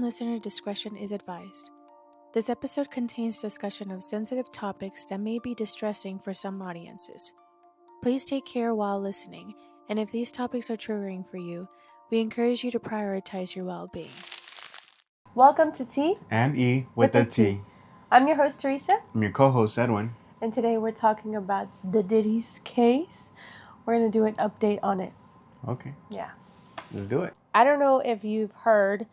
listener discretion is advised. This episode contains discussion of sensitive topics that may be distressing for some audiences. Please take care while listening, and if these topics are triggering for you, we encourage you to prioritize your well-being. Welcome to T and E with the T. I'm your host, Teresa. I'm your co-host, Edwin. And today we're talking about the Diddy's case. We're going to do an update on it. Okay. Yeah. Let's do it. I don't know if you've heard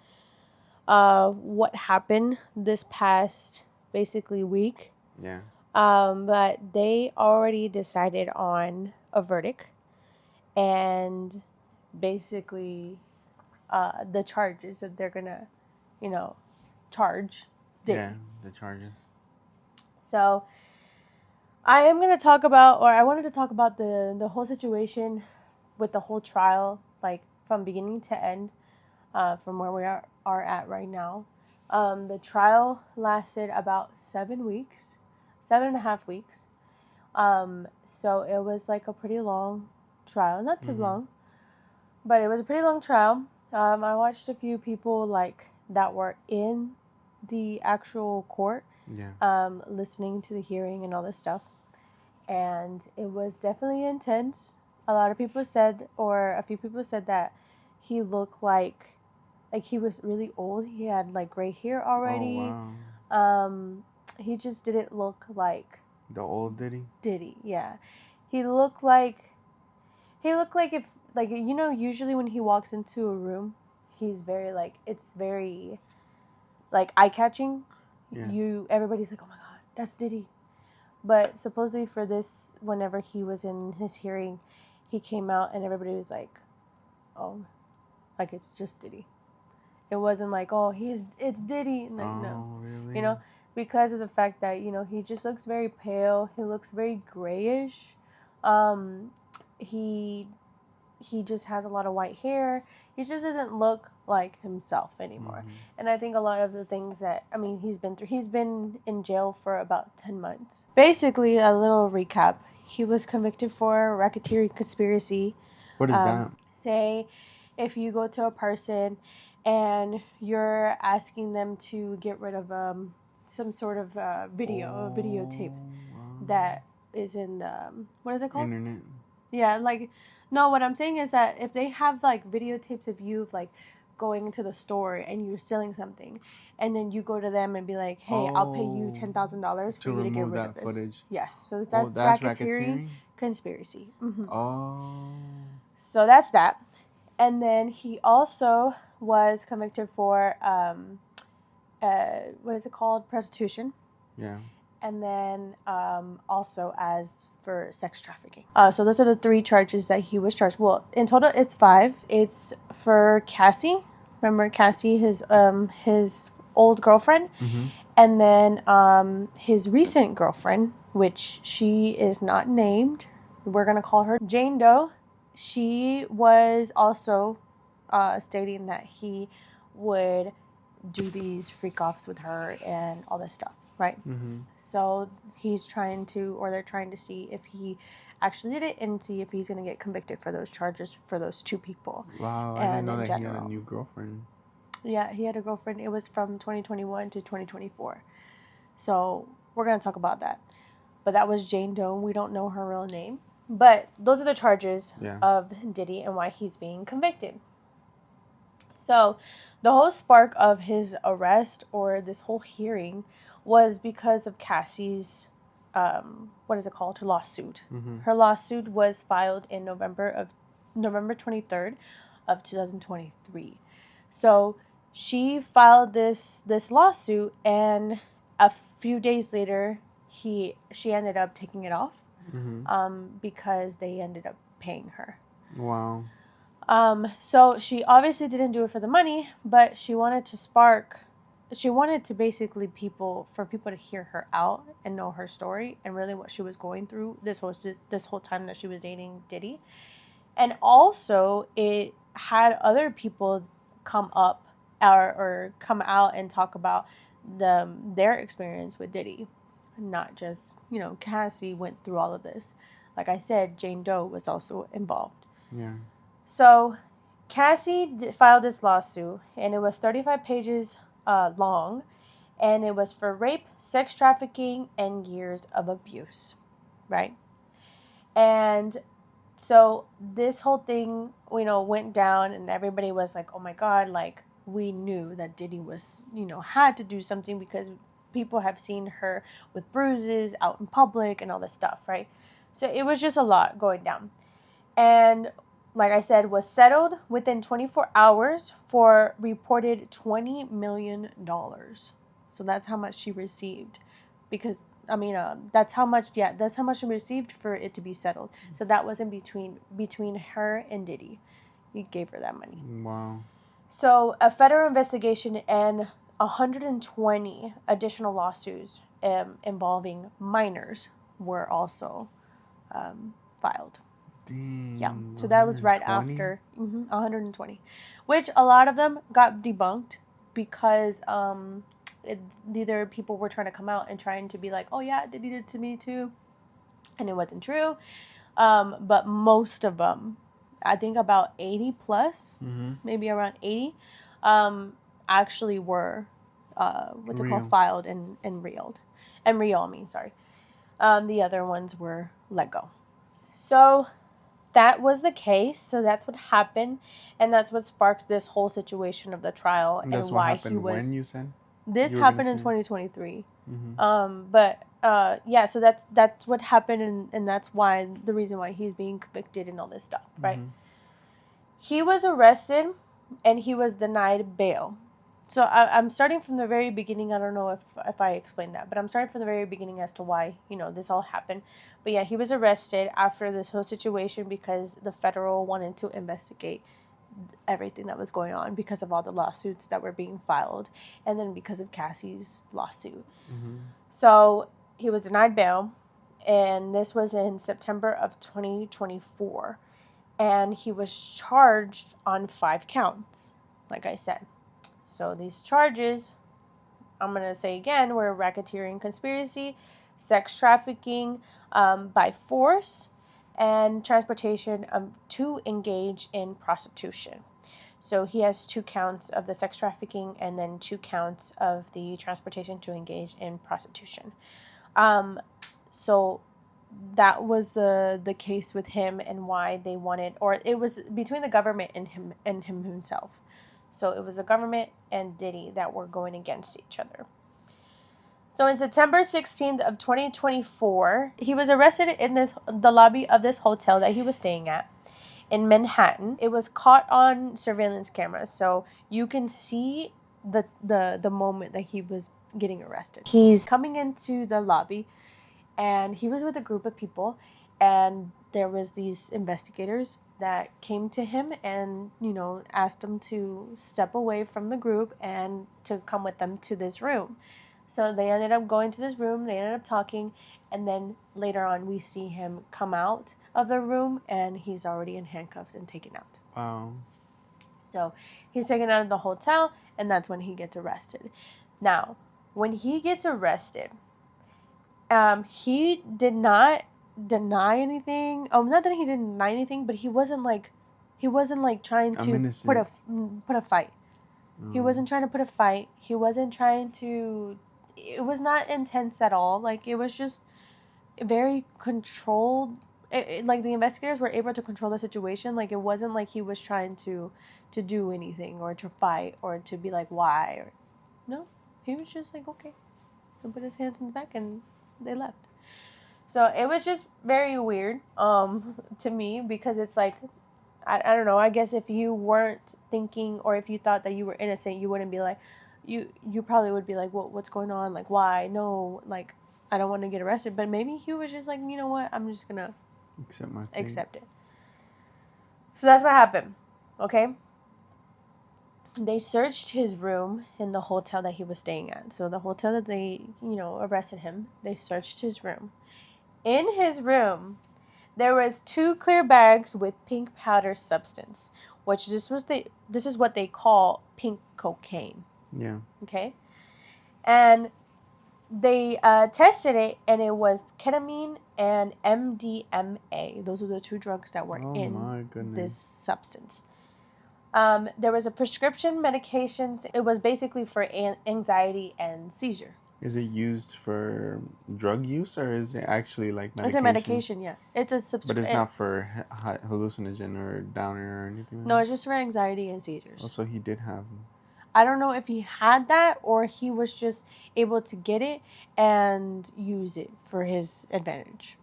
what happened this past, basically, week. Yeah. But they already decided on a verdict. And basically, the charges that they're going to, charge Diddy. Yeah, the charges. So I wanted to talk about the whole situation with the whole trial, like from beginning to end, from where we are at right now. The trial lasted about 7.5 weeks. So it was like a pretty long trial, not too long, but it was a pretty long trial. I watched a few people that were in the actual court. Yeah. Listening to the hearing and all this stuff. And it was definitely intense. A few people said that he looked like he was really old. He had gray hair already. Oh, wow. He just didn't look like the old Diddy, yeah. He looked like if usually when he walks into a room, he's very it's very eye-catching. Yeah. Everybody's like, oh my God, that's Diddy. But supposedly for this, whenever he was in his hearing, he came out and everybody was like, oh, it's just Diddy. It wasn't like, oh, it's Diddy. No. Really? Because of the fact that, he just looks very pale. He looks very grayish. He just has a lot of white hair. He just doesn't look like himself anymore. Mm-hmm. And I think a lot of the things that, he's been through, he's been in jail for about 10 months. Basically, a little recap. He was convicted for racketeering conspiracy. What is that? Say, if you go to a person and you're asking them to get rid of some sort of videotape that is in the, what is it called? Internet. Yeah, no, what I'm saying is that if they have videotapes of you going to the store and you're stealing something, and then you go to them and be like, hey, I'll pay you $10,000 for you to get rid of this. Footage. Yes, so that's racketeering conspiracy. Mm-hmm. Oh. So that's that. And then he also was convicted for what is it called? Prostitution. Yeah. And then also as for sex trafficking. So those are the 3 charges that he was charged. Well, in total, it's 5. It's for Cassie. Remember Cassie, his old girlfriend? Mm-hmm. And then his recent girlfriend, which she is not named. We're going to call her Jane Doe. She was also stating that he would do these freak-offs with her and all this stuff. Right? Mm-hmm. So they're trying to see if he actually did it and see if he's going to get convicted for those charges for those 2 people. Wow, I didn't know that he had a new girlfriend. Yeah, he had a girlfriend. It was from 2021 to 2024. So we're going to talk about that. But that was Jane Doe. We don't know her real name. But those are the charges of Diddy and why he's being convicted. So the whole spark of his arrest or this whole hearing was because of Cassie's, her lawsuit. Mm-hmm. Her lawsuit was filed in November 23rd of 2023. So she filed this lawsuit, and a few days later, she ended up taking it off, because they ended up paying her. Wow. So she obviously didn't do it for the money, but she wanted to basically people to hear her out and know her story and really what she was going through this whole time that she was dating Diddy. And also it had other people come up or come out and talk about their experience with Diddy. Not just, Cassie went through all of this. Like I said, Jane Doe was also involved. Yeah. So Cassie filed this lawsuit, and it was 35 pages long, and it was for rape, sex trafficking, and years of abuse, right? And so this whole thing, went down, and everybody was like, oh my God, like, we knew that Diddy was, had to do something because people have seen her with bruises out in public and all this stuff, right? So it was just a lot going down. And like I said, was settled within 24 hours for reported $20 million. So that's how much she received, because that's how much she received for it to be settled. So that was in between her and Diddy. He gave her that money. Wow. So a federal investigation and 120 additional lawsuits involving minors were also filed. Dang, Yeah, so that was right 120? after 120, which a lot of them got debunked because either people were trying to come out and trying to be like, oh yeah, Diddy did it to me too, and it wasn't true. But most of them, I think about 80 plus, maybe around 80, actually were filed and reeled. And real, sorry. The other ones were let go. So that was the case. So that's what happened, and that's what sparked this whole situation of the trial and why he was. When you said this happened in 2023. So that's what happened, and that's why the reason why he's being convicted and all this stuff, right? He was arrested and he was denied bail. So I'm starting from the very beginning. I don't know if I explained that, but I'm starting from the very beginning as to why, this all happened. But yeah, he was arrested after this whole situation because the federal wanted to investigate everything that was going on because of all the lawsuits that were being filed, and then because of Cassie's lawsuit. So he was denied bail, and this was in September of 2024, and he was charged on 5 counts, like I said. So these charges, I'm going to say again, were racketeering conspiracy, sex trafficking by force, and transportation to engage in prostitution. So he has 2 counts of the sex trafficking and then 2 counts of the transportation to engage in prostitution. So that was the case with him, and why they wanted, or it was between the government and him himself. So it was the government and Diddy that were going against each other. So in September 16th of 2024, he was arrested in the lobby of this hotel that he was staying at in Manhattan. It was caught on surveillance cameras, so you can see the moment that he was getting arrested. He's coming into the lobby, and he was with a group of people, and there was these investigators that came to him and, asked him to step away from the group and to come with them to this room. So they ended up going to this room, they ended up talking, and then later on we see him come out of the room, and he's already in handcuffs and taken out. Wow. So he's taken out of the hotel, and that's when he gets arrested. Now, when he gets arrested, he did not deny anything. Not that he didn't deny anything, but he wasn't like trying to put a fight. He wasn't trying to put a fight. He wasn't trying to. It was not intense at all. Like, it was just very controlled. Like, the investigators were able to control the situation. Like, it wasn't like he was trying to do anything or to fight or to be like, why? No, he was just like, okay, and put his hands in the back, and they left. So it was just very weird to me, because it's like, I don't know, I guess if you weren't thinking, or if you thought that you were innocent, you wouldn't be like, you probably would be like, well, what's going on? Like, why? No, like, I don't want to get arrested. But maybe he was just like, you know what, I'm just gonna accept it. So that's what happened. Okay, they searched his room in the hotel that he was staying at. So the hotel that they, arrested him, they searched his room. In his room, there was 2 clear bags with pink powder substance, which this is what they call pink cocaine. Yeah. Okay. And they tested it, and it was ketamine and MDMA. Those are the 2 drugs that were in this substance. There was a prescription medications. It was basically for anxiety and seizure. Is it used for drug use or is it actually like medication? It's a medication, yeah. It's a But it's not for hallucinogen or downer or anything like No, that? it's just for anxiety and seizures. Oh, so he did have... I don't know if he had that or he was just able to get it and use it for his advantage.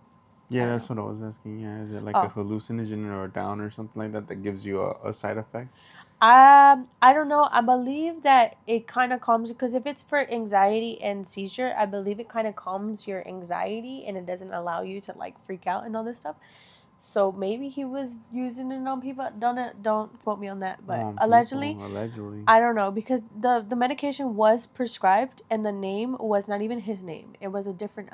Yeah, that's what I was asking. Yeah, is it like a hallucinogen or a downer or something like that that gives you a side effect? I don't know. I believe that it kind of calms, because if it's for anxiety and seizure, I believe it kind of calms your anxiety and it doesn't allow you to like freak out and all this stuff. So maybe he was using it on people. Don't quote me on that, but allegedly, I don't know, because the medication was prescribed and the name was not even his name. It was a different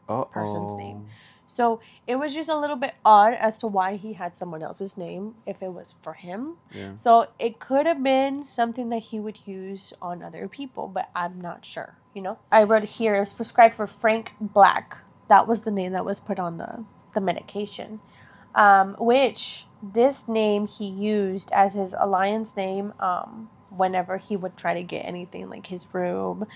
person's name. So it was just a little bit odd as to why he had someone else's name if it was for him. Yeah. So it could have been something that he would use on other people, but I'm not sure, you know? I wrote here, it was prescribed for Frank Black. That was the name that was put on the medication. Which this name he used as his alliance name whenever he would try to get anything like his room,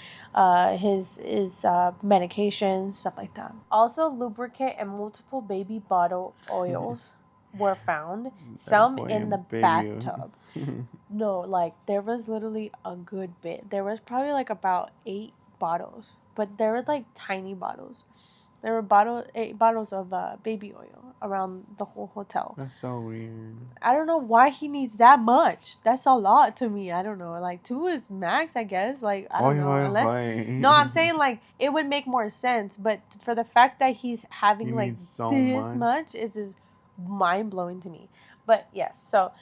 his medication, stuff like that. Also, lubricant and multiple baby bottle oils were found. Some in the bathtub. No, like there was literally a good bit. There was probably like about 8 bottles, but they were like tiny bottles. There were 8 bottles of baby oil around the whole hotel. That's so weird. I don't know why he needs that much. That's a lot to me. I don't know. Like 2 is max, I guess. Like I don't know. No, I'm saying like it would make more sense. But for the fact that he's having like this much is just mind blowing to me. But yes, so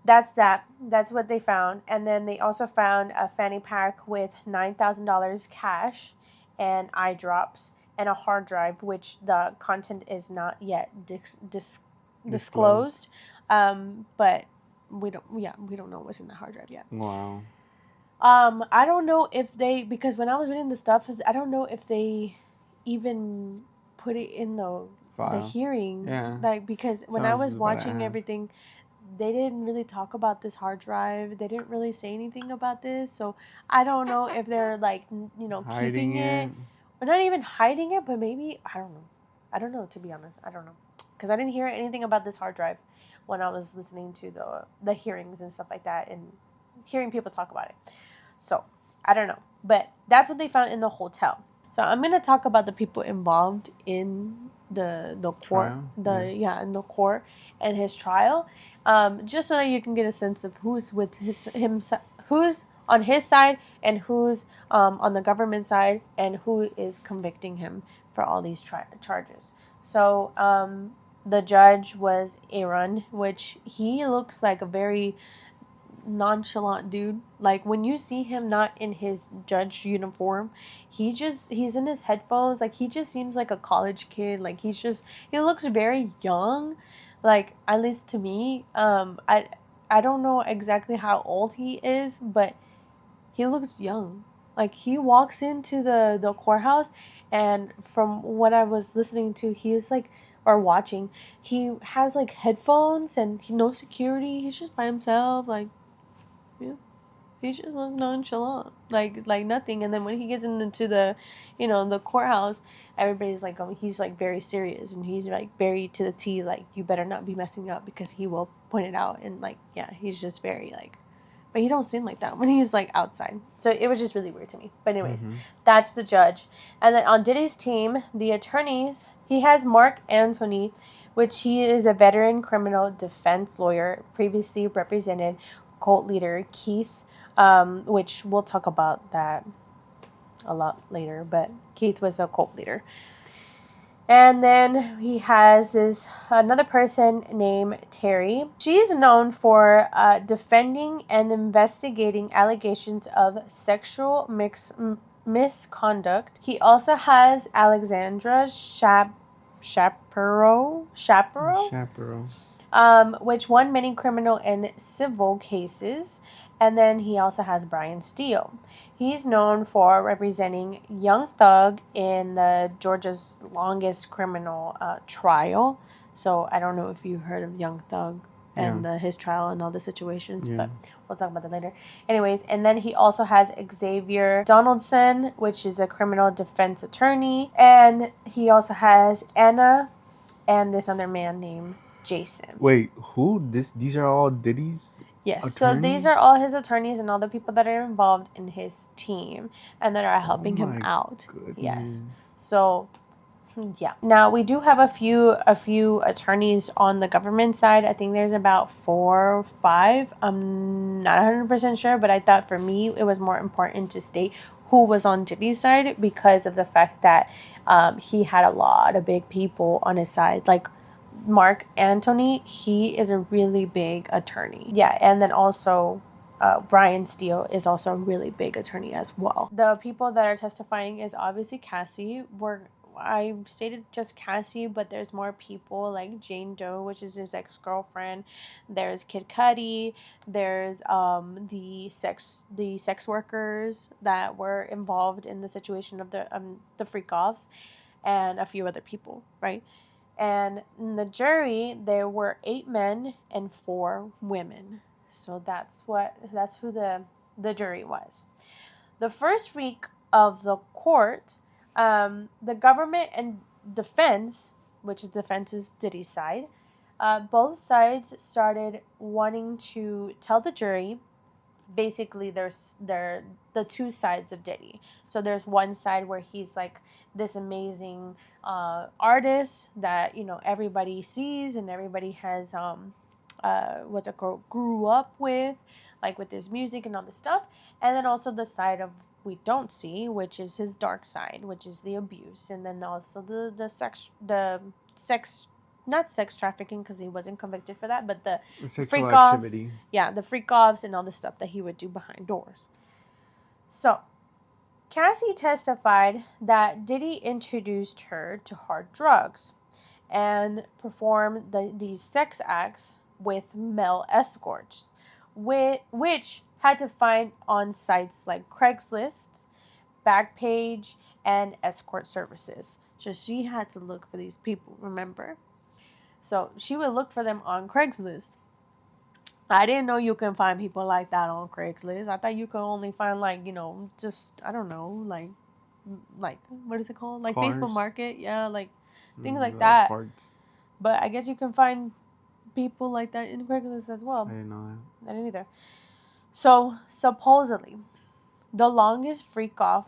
that's that. That's what they found. And then they also found a fanny pack with $9,000 cash and eye drops and a hard drive, which the content is not yet disclosed. But we don't know what's in the hard drive yet. Wow. I don't know if because when I was reading the stuff, I don't know if they even put it in the hearing. Yeah. Like, because when I was watching everything, they didn't really talk about this hard drive. They didn't really say anything about this. So I don't know if they're like, hiding keeping it. Or not even hiding it, but maybe, I don't know. I don't know, to be honest. I don't know. Because I didn't hear anything about this hard drive when I was listening to the hearings and stuff like that and hearing people talk about it. So, I don't know. But that's what they found in the hotel. So, I'm going to talk about the people involved in the court. In the court and his trial. Just so that you can get a sense of who's with who's on his side and who's on the government side and who is convicting him for all these charges. So the judge was Aaron, which he looks like a very nonchalant dude. Like when you see him not in his judge uniform, he's in his headphones. Like he just seems like a college kid. Like he looks very young. Like at least to me, I don't know exactly how old he is, but he looks young. Like he walks into the courthouse, and from what I was listening to, he's like, or watching, he has like headphones and no security. He's just by himself. Like, yeah, he just looks nonchalant, like nothing. And then when he gets into the courthouse, everybody's like, oh, he's like very serious, and he's like very to the T. Like, you better not be messing up because he will point it out. And like, yeah, he's just very like. But he don't seem like that when he's like outside. So it was just really weird to me. But anyways, That's the judge. And then on Diddy's team, the attorneys, he has Mark Anthony, which he is a veteran criminal defense lawyer, previously represented cult leader Keith, which we'll talk about that a lot later. But Keith was a cult leader. And then he has another person named Terry. She's known for defending and investigating allegations of sexual misconduct. He also has Alexandra Shapiro, which won many criminal and civil cases. And then he also has Brian Steele. He's known for representing Young Thug in the Georgia's longest criminal trial. So I don't know if you heard of Young Thug. and his trial and all the situations. Yeah. But we'll talk about that later. Anyways, and then he also has Xavier Donaldson, which is a criminal defense attorney. And he also has Anna and this other man named Jason. Wait, who? These are all Diddy's Yes. attorneys? So these are all his attorneys and all the people that are involved in his team and that are helping him out. Goodness. Yes. So yeah. Now we do have a few attorneys on the government side. I think there's about 4 or 5. I'm not 100% sure, but I thought for me it was more important to state who was on Diddy's side because of the fact that he had a lot of big people on his side. Like Mark Anthony, he is a really big attorney. Yeah, and then also Brian Steele is also a really big attorney as well. The people that are testifying is obviously Cassie. I stated just Cassie, but there's more people like Jane Doe, which is his ex-girlfriend. There's Kid Cudi. There's the sex workers that were involved in the situation of the freak-offs, and a few other people, right? And in the jury, there were 8 men and 4 women. So that's who the jury was. The first week of the court, the government and defense, which is defense is Diddy's side, both sides started wanting to tell the jury. Basically, there's the 2 sides of Diddy. So there's one side where he's like this amazing artist that everybody sees and everybody has grew up with, like with his music and all this stuff, and then also the side of we don't see, which is his dark side, which is the abuse, and then also the sex not sex trafficking because he wasn't convicted for that, but the sexual activity. Yeah, the freak-offs and all the stuff that he would do behind doors. So, Cassie testified that Diddy introduced her to hard drugs and performed these sex acts with male escorts, which had to find on sites like Craigslist, Backpage, and escort services. So she had to look for these people, remember? So she would look for them on Craigslist. I didn't know you can find people like that on Craigslist. I thought you could only find just, I don't know, like what is it called? Like Cars. Facebook Market. Yeah, like things like that. Parts. But I guess you can find people like that in Craigslist as well. I didn't know that. I didn't either. So supposedly, the longest freak off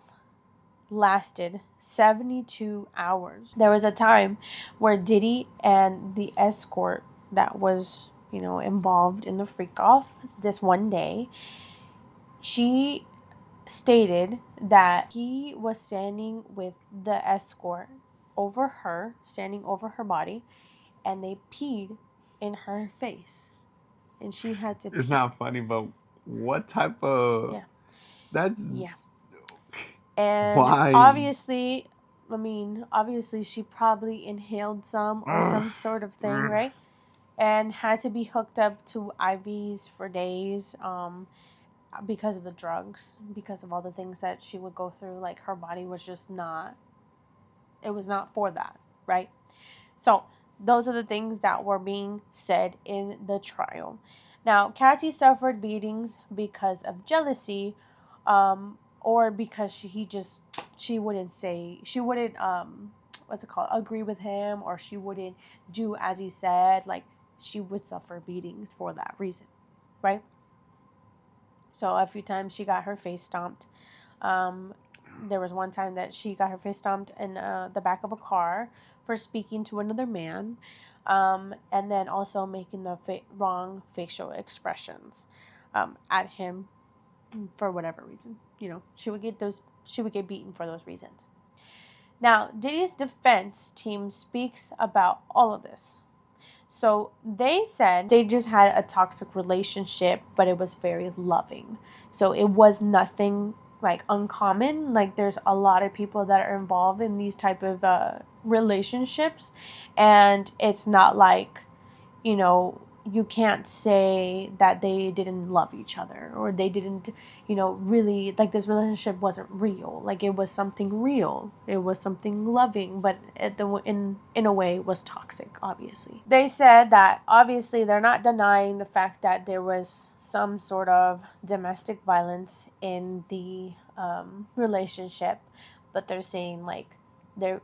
lasted 72 hours. There was a time where Diddy and the escort that was, involved in the freak off this one day, she stated that he was standing with the escort standing over her body, and they peed in her face. And she had to pee. It's not funny, but what type of... Yeah. That's... Yeah. And why? obviously she probably inhaled some or some sort of thing, right? And had to be hooked up to IVs for days because of the drugs, because of all the things that she would go through. Like, her body was just not, it was not for that, right? So those are the things that were being said in the trial. Now, Cassie suffered beatings because of jealousy, or because she wouldn't agree with him, or she wouldn't do as he said. Like, she would suffer beatings for that reason, right? So a few times she got her face stomped. There was one time that she got her face stomped in the back of a car for speaking to another man, and then also making the wrong facial expressions at him for whatever reason. She would get beaten for those reasons. Now, Diddy's defense team speaks about all of this. So they said they just had a toxic relationship, but it was very loving. So it was nothing like uncommon. Like, there's a lot of people that are involved in these type of relationships, and it's not like, you can't say that they didn't love each other, or they didn't, really, like, this relationship wasn't real. Like, it was something real. It was something loving, but in a way it was toxic, obviously. They said that obviously they're not denying the fact that there was some sort of domestic violence in the relationship, but they're saying, like,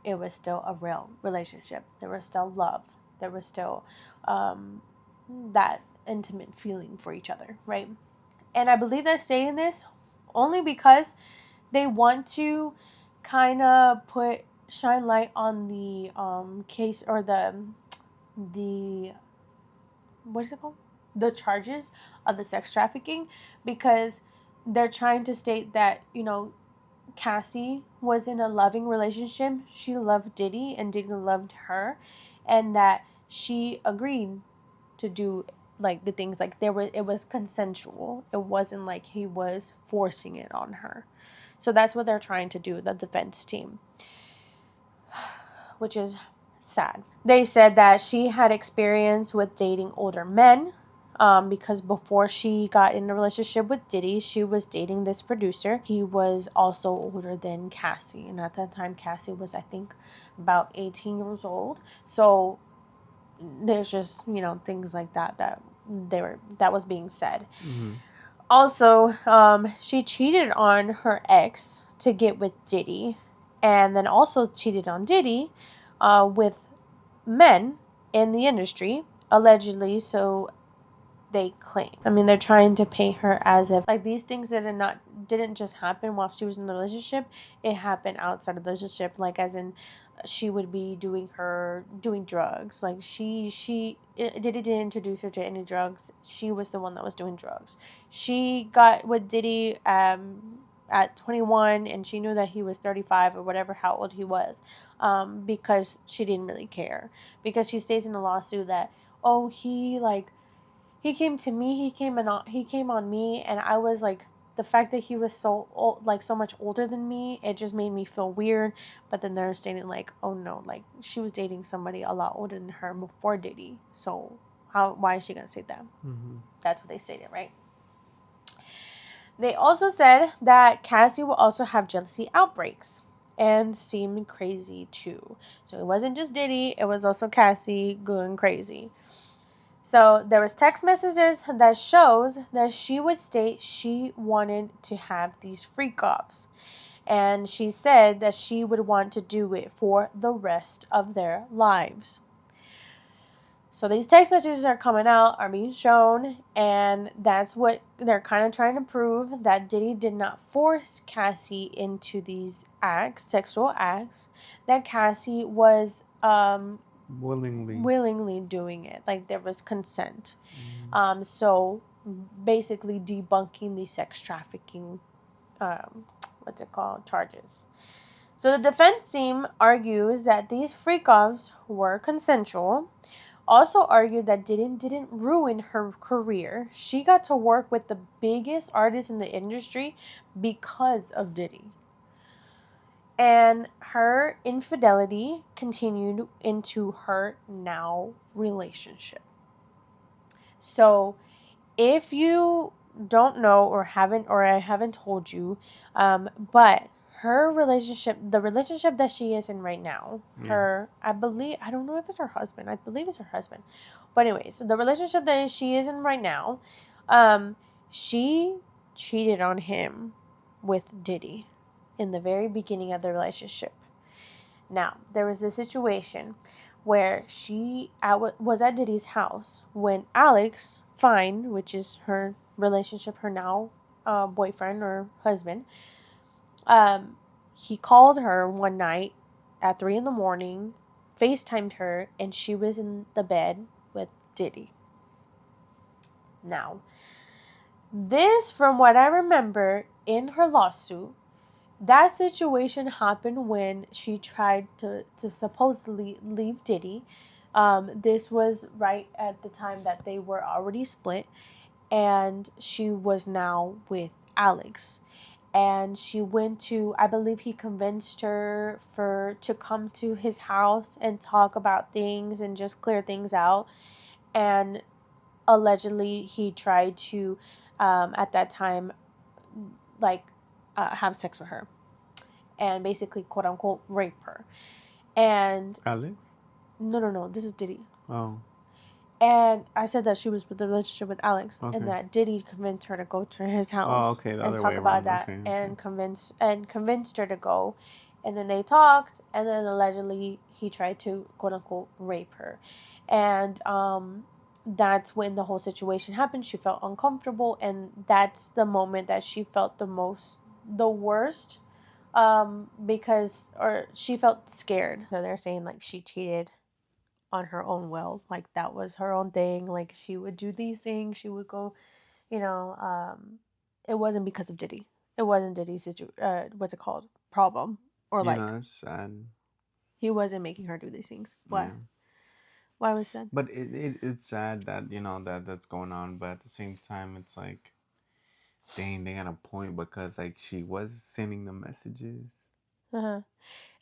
it was still a real relationship. There was still love. There was still that intimate feeling for each other, right? And I believe they're saying this only because they want to kind of shine light on the case, or the what is it called? The charges of the sex trafficking, because they're trying to state that, Cassie was in a loving relationship. She loved Diddy and Diddy loved her, and that she agreed to do, like, the things, like, it was consensual. It wasn't like he was forcing it on her. So that's what they're trying to do, the defense team, which is sad. They said that she had experience with dating older men, because before she got in a relationship with Diddy, she was dating this producer. He was also older than Cassie, and at that time Cassie was, I think, about 18 years old. So there's just, things like that was being said. Mm-hmm. Also, she cheated on her ex to get with Diddy, and then also cheated on Diddy with men in the industry, allegedly. So they claim. I mean, they're trying to paint her as if, like, these things didn't just happen while she was in the relationship. It happened outside of the relationship, like, as in, she would be doing drugs. Like, Diddy didn't introduce her to any drugs. She was the one that was doing drugs. She got with Diddy at 21, and she knew that he was 35 or whatever, how old he was, because she didn't really care. Because she states in the lawsuit that, oh, he came to me, he came on me, and I was like, the fact that he was so old, like, so much older than me, it just made me feel weird. But then they're stating, like, oh no, like, she was dating somebody a lot older than her before Diddy, so why is she gonna say that? Mm-hmm. That's what they stated, right? They also said that Cassie will also have jealousy outbreaks and seem crazy too. So it wasn't just Diddy, it was also Cassie going crazy. So there was text messages that shows that she would state she wanted to have these freak-offs. And she said that she would want to do it for the rest of their lives. So these text messages are coming out, are being shown, and that's what they're kind of trying to prove, that Diddy did not force Cassie into these sexual acts, that Cassie was willingly doing it. Like, there was consent. So basically debunking the sex trafficking charges. So the defense team argues that these freak-offs were consensual. Also argued that didn't ruin her career. She got to work with the biggest artists in the industry because of Diddy. And her infidelity continued into her now relationship. So if you don't know, or I haven't told you, but her relationship, the relationship that she is in right now, I don't know if it's her husband. I believe it's her husband. But anyways, the relationship that she is in right now, she cheated on him with Diddy in the very beginning of the relationship. Now, there was a situation where she was at Diddy's house when Alex Fine, which is her relationship, her now boyfriend or husband, he called her one night at 3 a.m, FaceTimed her, and she was in the bed with Diddy. Now, this, from what I remember in her lawsuit, that situation happened when she tried to supposedly leave Diddy. This was right at the time that they were already split, and she was now with Alex. And she went to, I believe he convinced her to come to his house and talk about things and just clear things out. And allegedly he tried to, at that time, like, have sex with her and basically, quote unquote, rape her. And Alex? no, this is Diddy. Oh. And I said that she was with the relationship with Alex, Okay. and that Diddy convinced her to go to his house. Oh, okay, the and other talk way about around. that, Okay, and convinced her to go. And then they talked, and then allegedly he tried to, quote unquote, rape her. And that's when the whole situation happened. She felt uncomfortable, and that's the moment that she felt the worst, because, or she felt scared. So they're saying like she cheated on her own will, like that was her own thing, like she would do these things, she would go, you know, it wasn't because of Diddy. It wasn't Diddy's what's it called, problem, or like, that's sad. he wasn't making her do these things. Why? Yeah. Why was that? But it's sad that that's going on, but at the same time it's like, dang, they got a point, because like she was sending the messages. Uh-huh.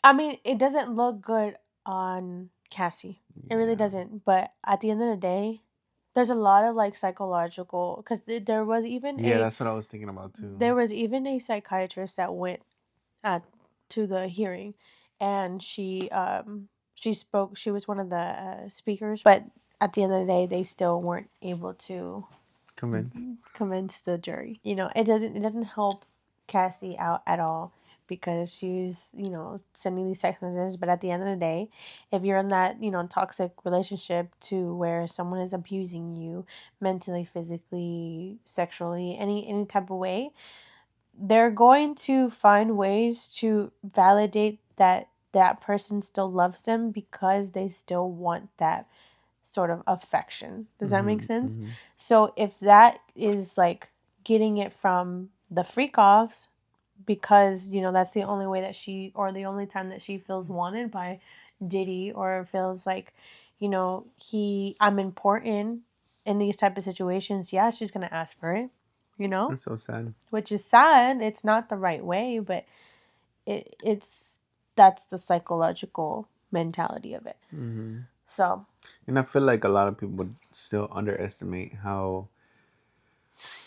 I mean, it doesn't look good on Cassie. It really doesn't. But at the end of the day, there's a lot of like psychological, because there was even that's what I was thinking about too. There was even a psychiatrist that went to the hearing, and she spoke. She was one of the speakers, but at the end of the day, they still weren't able to convince the jury. It doesn't help Cassie out at all, because she's sending these text messages. But at the end of the day, if you're in that toxic relationship to where someone is abusing you mentally, physically, sexually, any type of way, they're going to find ways to validate that person still loves them, because they still want that sort of affection. Does that make sense? So if that is like getting it from the freak offs, because that's the only way that she, or the only time that she feels wanted by Diddy, or feels like I'm important in these type of situations, yeah, she's gonna ask for it. That's so sad. Which is sad. It's not the right way, but that's the psychological mentality of it. So, and I feel like a lot of people would still underestimate how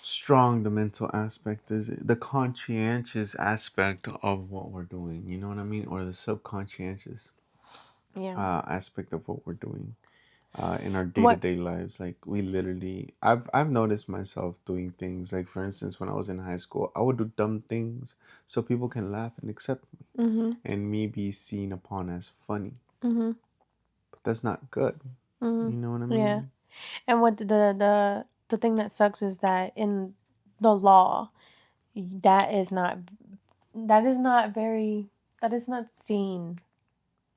strong the mental aspect is, the conscientious aspect of what we're doing. You know what I mean? Or the subconscious aspect of what we're doing. In our day-to-day lives, like we literally, I've noticed myself doing things, like for instance, when I was in high school, I would do dumb things so people can laugh and accept me, and me be seen upon as funny. But that's not good. You know what I mean? Yeah. And what the thing that sucks is that in the law, that is not seen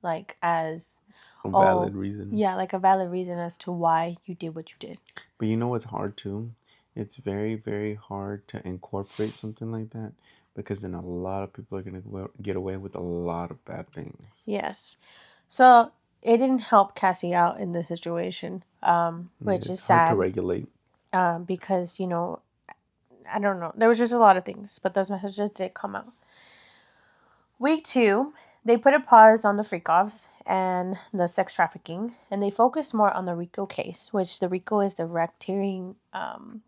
like as a valid reason. Yeah, like a valid reason as to why you did what you did. But you know what's hard too? It's very, very hard to incorporate something like that, because then a lot of people are going to get away with a lot of bad things. Yes. So it didn't help Cassie out in this situation, which is sad. Hard to regulate. Because, I don't know. There was just a lot of things, but those messages did come out. Week 2, they put a pause on the freak-offs and the sex trafficking, and they focused more on the RICO case, which the RICO is the racketeering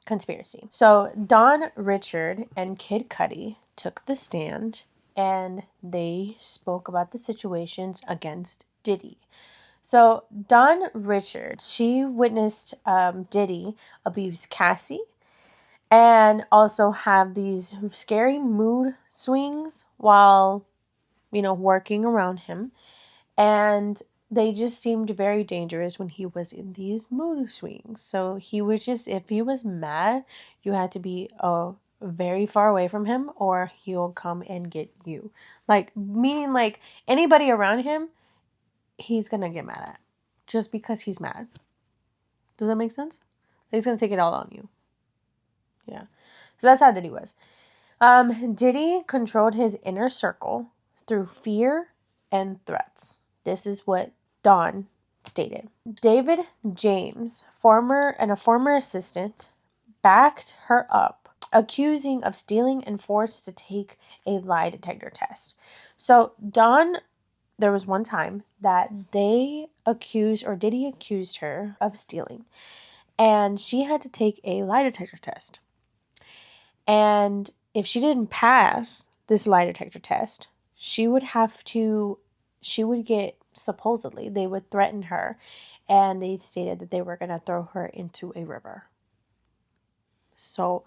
conspiracy. So Don Richard and Kid Cudi took the stand, and they spoke about the situations against Diddy. So Don Richard, she witnessed Diddy abuse Cassie, and also have these scary mood swings while working around him. And they just seemed very dangerous when he was in these mood swings. So he was just, if he was mad, you had to be very far away from him, or he'll come and get you. Like, meaning like anybody around him, he's gonna get mad at, just because he's mad. Does that make sense? He's gonna take it all on you. Yeah. So that's how Diddy was. Diddy controlled his inner circle through fear and threats. This is what Don stated. David James, a former assistant, backed her up, accusing of stealing and forced to take a lie detector test. So Don, there was one time that Diddy accused her of stealing. and she had to take a lie detector test. And if she didn't pass this lie detector test, she would get, supposedly, they would threaten her, and they stated that they were going to throw her into a river. So,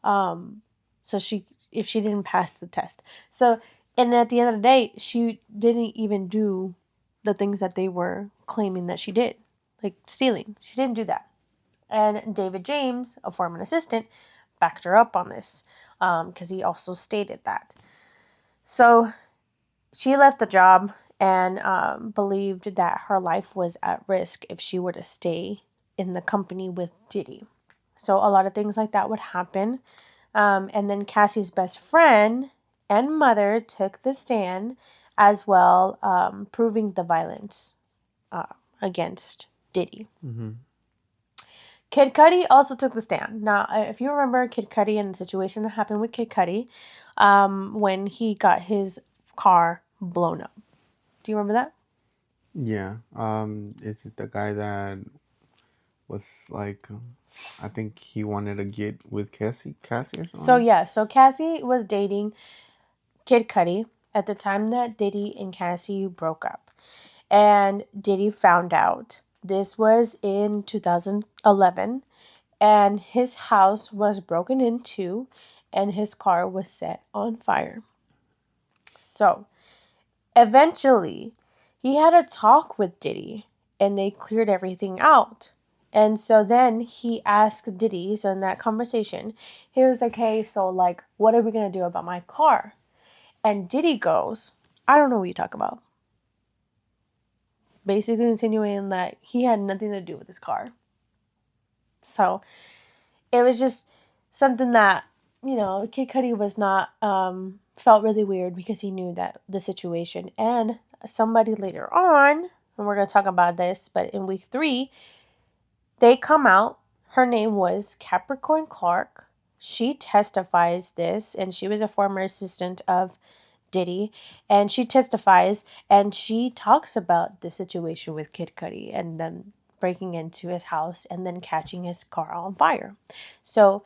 if she didn't pass the test. So, and at the end of the day, she didn't even do the things that they were claiming that she did, like stealing. She didn't do that. And David James, a former assistant, backed her up on this, because he also stated that. So she left the job and believed that her life was at risk if she were to stay in the company with Diddy. So a lot of things like that would happen. And then Cassie's best friend and mother took the stand as well, proving the violence against Diddy. Mm-hmm. Kid Cudi also took the stand. Now, if you remember Kid Cudi and the situation that happened with Kid Cudi, when he got his car blown up. Do you remember that? Yeah. Is it the guy that was like, I think he wanted to get with Cassie or something? So Cassie was dating Kid Cudi at the time that Diddy and Cassie broke up. And Diddy found out. This was in 2011. And his house was broken into and his car was set on fire. So, eventually, he had a talk with Diddy and they cleared everything out. And so then he asked Diddy, so in that conversation, he was like, hey, so like, what are we going to do about my car? And Diddy goes, I don't know what you talk about. Basically insinuating that he had nothing to do with his car. So it was just something that, Kid Cudi was not, felt really weird because he knew that the situation. And somebody later on, and we're going to talk about this, but in week 3, they come out. Her name was Capricorn Clark. She testifies this, and she was a former assistant of Diddy, and she testifies and she talks about the situation with Kid Cudi and them breaking into his house and then catching his car on fire. So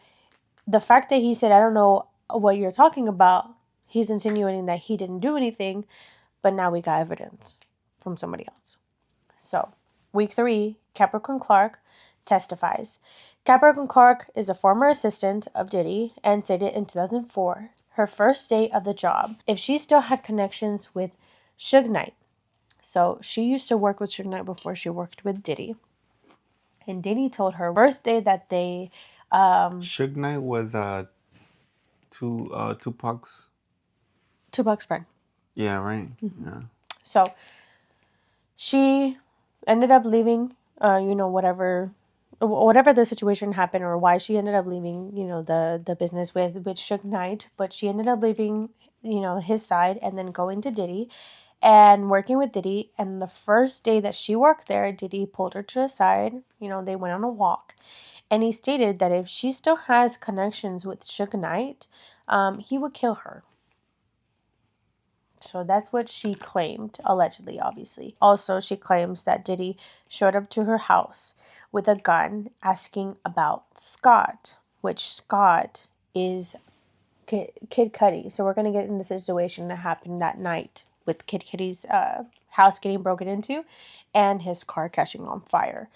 the fact that he said, I don't know what you're talking about, he's insinuating that he didn't do anything, but now we got evidence from somebody else. So week 3, Capricorn Clark testifies. Capricorn Clark is a former assistant of Diddy and stated in 2004, her first day of the job, if she still had connections with Suge Knight. So she used to work with Suge Knight before she worked with Diddy. And Diddy told her first day that they... Suge Knight was Tupac's... Tupac's friend. Yeah, right. Mm-hmm. Yeah. So she ended up leaving, whatever the situation happened or why she ended up leaving, the business with Suge Knight. But she ended up leaving, his side and then going to Diddy and working with Diddy. And the first day that she worked there, Diddy pulled her to the side. They went on a walk. And he stated that if she still has connections with Suge Knight, he would kill her. So that's what she claimed, allegedly, obviously. Also, she claims that Diddy showed up to her house with a gun asking about Scott, which Scott is Kid Cudi. So we're going to get in the situation that happened that night with Kid Cudi's house getting broken into and his car catching on fire.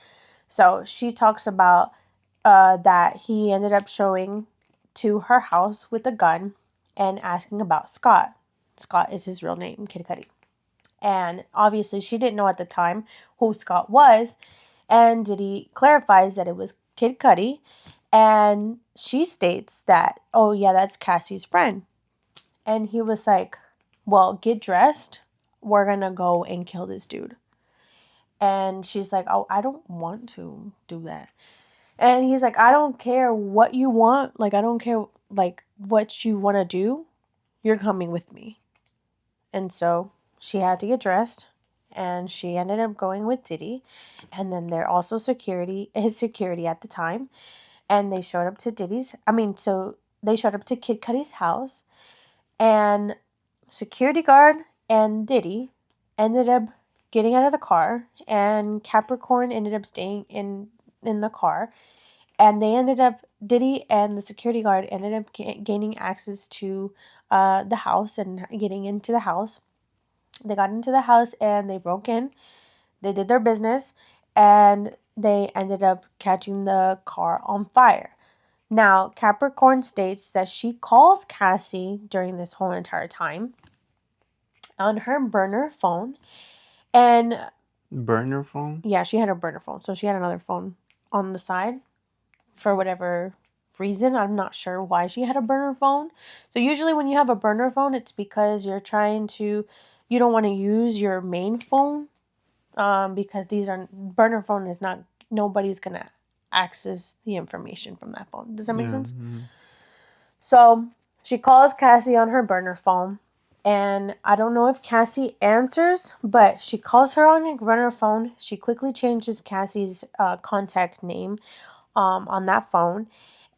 So she talks about that he ended up showing to her house with a gun and asking about Scott. Scott is his real name, Kid Cudi. And obviously she didn't know at the time who Scott was. And Diddy clarifies that it was Kid Cudi. And she states that, oh yeah, that's Cassie's friend. And he was like, well, get dressed. We're going to go and kill this dude. And she's like, oh, I don't want to do that. And he's like, I don't care what you want. Like, I don't care, like, what you want to do. You're coming with me. And so she had to get dressed. And she ended up going with Diddy. And then they're also his security at the time. And they showed up to they showed up to Kid Cudi's house. And security guard and Diddy ended up getting out of the car. And Capricorn ended up staying in in the car, and Diddy and the security guard ended up gaining access to the house and getting into the house. They got into the house and they broke in. They did their business, and they ended up catching the car on fire. Now, Capricorn states that she calls Cassie during this whole entire time on her burner phone. And Burner phone? yeah, she had a burner phone. So she had another phone on the side for whatever reason. I'm not sure why she had a burner phone. So usually when you have a burner phone, it's because you don't want to use your main phone, because burner phone is not, nobody's going to access the information from that phone. Does that make sense? Mm-hmm. So she calls Cassie on her burner phone, and I don't know if Cassie answers, but she calls her on her burner phone. She quickly changes Cassie's contact name on that phone,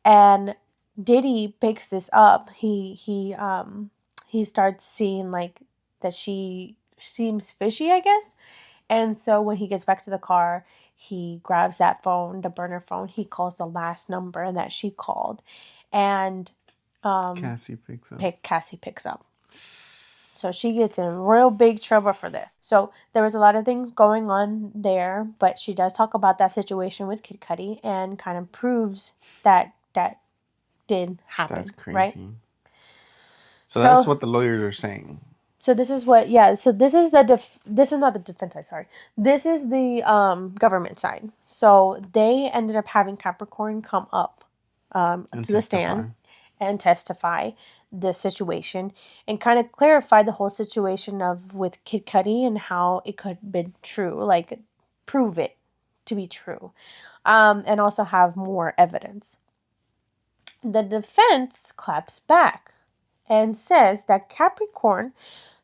and Diddy picks this up. He starts seeing like that she seems fishy, I guess. And so when he gets back to the car, he grabs that phone, the burner phone. He calls the last number that she called, and Cassie picks up. Cassie picks up. So she gets in real big trouble for this. So there was a lot of things going on there, but she does talk about that situation with Kid Cudi and kind of proves that did happen. That's crazy. Right? So that's what the lawyers are saying. So this is what, so this is this is not the defense side, sorry. This is the government side. So they ended up having Capricorn come up to the stand and testify the situation and kind of clarify the whole situation with Kid Cudi and how it could have been true, like prove it to be true, and also have more evidence. The defense claps back and says that Capricorn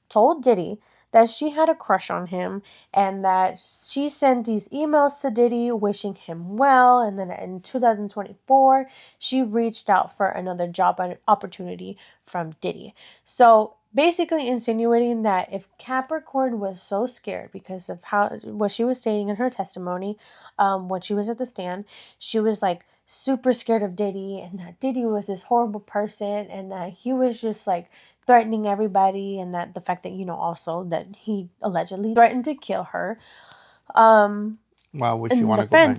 told Diddy that she had a crush on him and that she sent these emails to Diddy wishing him well, and then in 2024 she reached out for another job opportunity from Diddy. So basically insinuating that if Capricorn was so scared because of what she was saying in her testimony, when she was at the stand, she was like super scared of Diddy, and that Diddy was this horrible person, and that he was just like threatening everybody, and that the fact that also that he allegedly threatened to kill her. Why would she want to go back?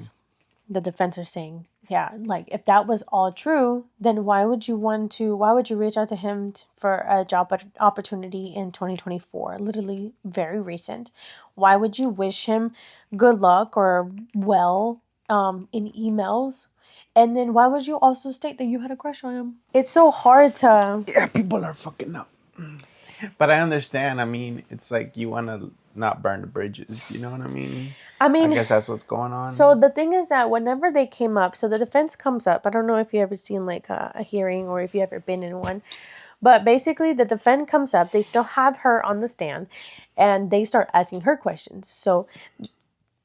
The defense are saying, yeah, like if that was all true, then why would you reach out to him for a job opportunity in 2024? Literally very recent. Why would you wish him good luck or well in emails? And then why would you also state that you had a crush on him? It's so hard to... Yeah, people are fucking up. But I understand. I mean, it's like you want to not burn the bridges. You know what I mean? I guess that's what's going on. So the thing is that whenever they came up, so the defense comes up. I don't know if you ever seen like a hearing or if you ever been in one. But basically the defense comes up. They still have her on the stand. And they start asking her questions. So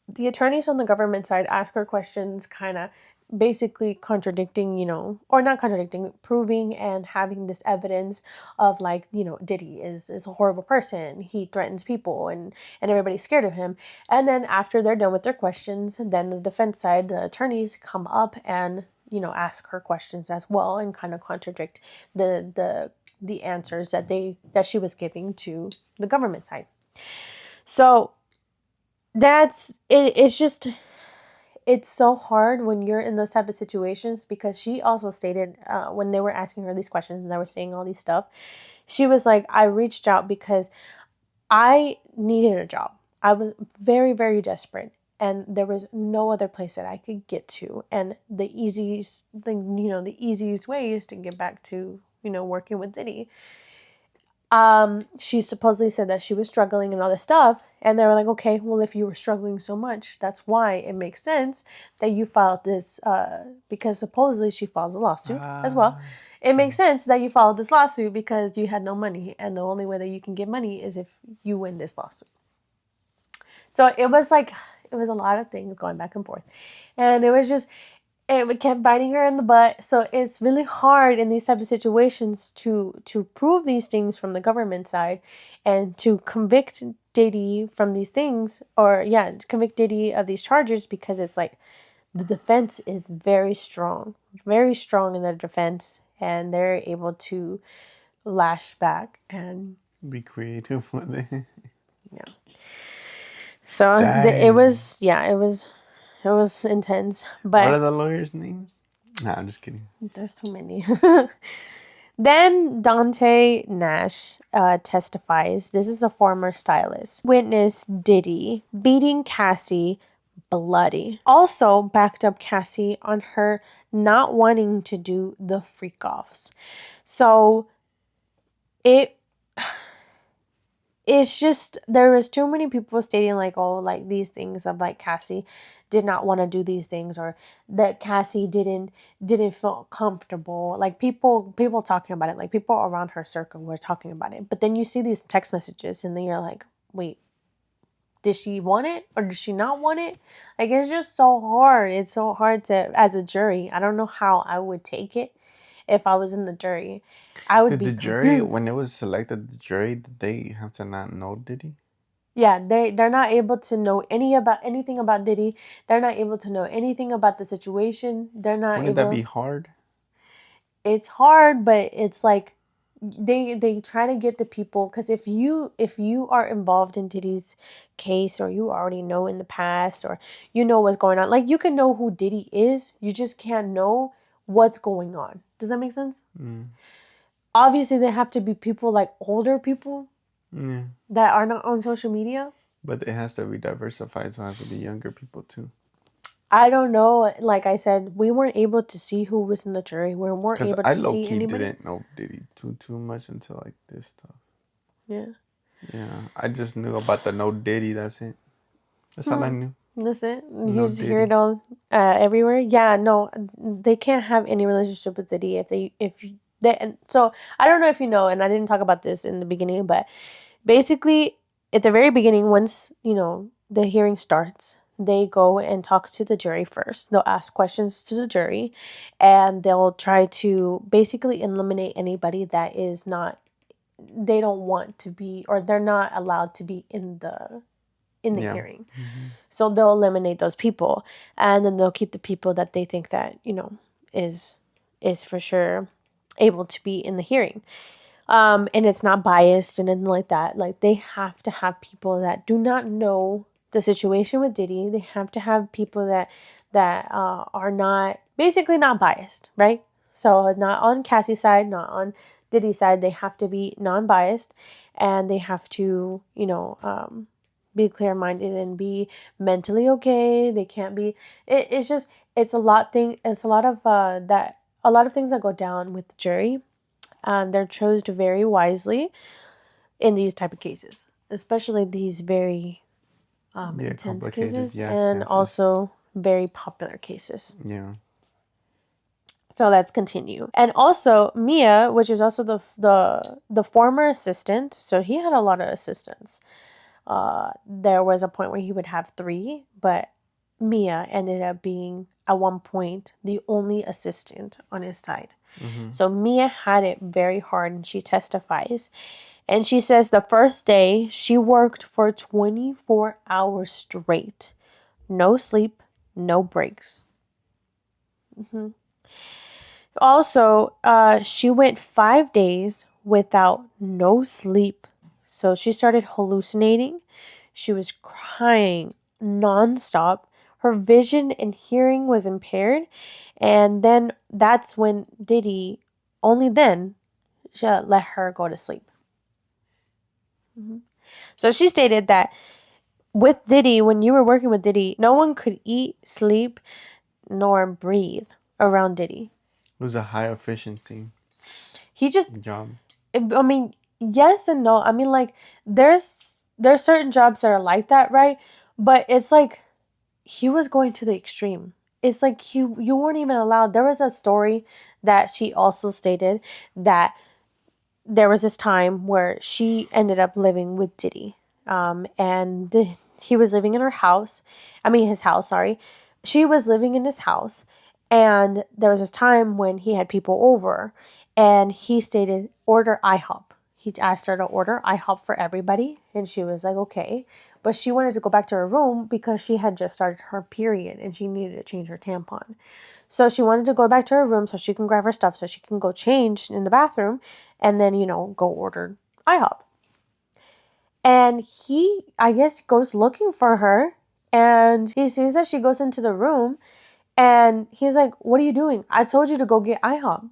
the attorneys on the government side ask her questions kind of basically contradicting, or not contradicting, proving and having this evidence of like, Diddy is a horrible person. He threatens people and everybody's scared of him. And then after they're done with their questions, then the defense side, the attorneys come up and, ask her questions as well and kind of contradict the answers that she was giving to the government side. So that's it. It's so hard when you're in those type of situations, because she also stated when they were asking her these questions and they were saying all these stuff, she was like, I reached out because I needed a job. I was very, very desperate, and there was no other place that I could get to. And the easiest thing, the easiest way is to get back to, working with Diddy. She supposedly said that she was struggling and all this stuff. And they were like, okay, well, if you were struggling so much, that's why it makes sense that you filed this, because supposedly she filed a lawsuit as well. It makes sense that you filed this lawsuit because you had no money. And the only way that you can get money is if you win this lawsuit. So it was a lot of things going back and forth. And it kept biting her in the butt. So it's really hard in these type of situations to prove these things from the government side and to convict Diddy from these things, or convict Diddy of these charges, because it's like the defense is very strong in their defense, and they're able to lash back and be creative with it. yeah. So it was intense, What are but the lawyers' names? Nah, I'm just kidding. there's too many. Then Dante Nash testifies. This is a former stylist. Witnessed Diddy beating Cassie bloody. Also backed up Cassie on her not wanting to do the freak offs. So it's just, there was too many people stating like, oh, like these things of like Cassie did not want to do these things, or that Cassie didn't feel comfortable. Like people talking about it, like people around her circle were talking about it. But then you see these text messages and then you're like, wait, did she want it or did she not want it? Like, it's just so hard. It's so hard to, as a jury, I don't know how I would take it if I was in the jury. I would Did be the confused. jury, when it was selected, the jury, did they have to not know Diddy? Yeah, they're not able to know anything about Diddy. They're not able to know anything about the situation. They're not Wouldn't that be hard? It's hard, but it's like they try to get the people, because if you are involved in Diddy's case, or you already know in the past, or you know what's going on, like you can know who Diddy is, you just can't know what's going on. Does that make sense? Obviously, they have to be people like older people that are not on social media. But it has to be diversified, so it has to be younger people too. I don't know. Like I said, we weren't able to see who was in the jury. We weren't Because able I to see low-key anybody. didn't know Diddy too much until like this stuff. Yeah. Yeah, I just knew about the no Diddy. That's it. That's all I knew. That's it. You No just hear Diddy. it all everywhere. Yeah, no, they can't have any relationship with Diddy and so I don't know if you know, and I didn't talk about this in the beginning, but basically at the very beginning, once the hearing starts, they go and talk to the jury first. They'll ask questions to the jury, and they'll try to basically eliminate anybody that is not, they don't want to be, or they're not allowed to be in the hearing. So they'll eliminate those people, and then they'll keep the people that they think that is for sure able to be in the hearing. And it's not biased and anything like that. Like, they have to have people that do not know the situation with Diddy. They have to have people that are not, basically not biased, right? So not on Cassie's side, not on Diddy's side. They have to be non-biased, and they have to, be clear-minded and be mentally okay. They can't be. It's just, it's a lot of things that go down with the jury. They're chosen very wisely in these type of cases, especially these very intense cases, and also very popular cases. Yeah. So let's continue. And also Mia, which is also the former assistant, so he had a lot of assistants. There was a point where he would have 3, but Mia ended up being at one point the only assistant on his side. So Mia had it very hard, and she testifies. And she says the first day she worked for 24 hours straight. No sleep, no breaks. Also, she went 5 days without no sleep. So she started hallucinating. She was crying nonstop. Her vision and hearing was impaired. And then that's when Diddy, only then, let her go to sleep. So she stated that with Diddy, when you were working with Diddy, no one could eat, sleep, nor breathe around Diddy. It was a high efficiency job. I mean, yes and no. I mean, like, there's certain jobs that are like that, right? But it's like he was going to the extreme. It's like you weren't even allowed. There was a story that she also stated that there was this time where she ended up living with Diddy. And he was living in his house, sorry. She was living in his house, and there was this time when he had people over, and he stated, order IHOP. he asked her to order IHOP for everybody, and she was like, okay. But she wanted to go back to her room because she had just started her period and she needed to change her tampon. So she wanted to go back to her room so she can grab her stuff so she can go change in the bathroom and then, go order IHOP. And he, I guess, goes looking for her, and he sees that she goes into the room, and he's like, what are you doing? I told you to go get IHOP.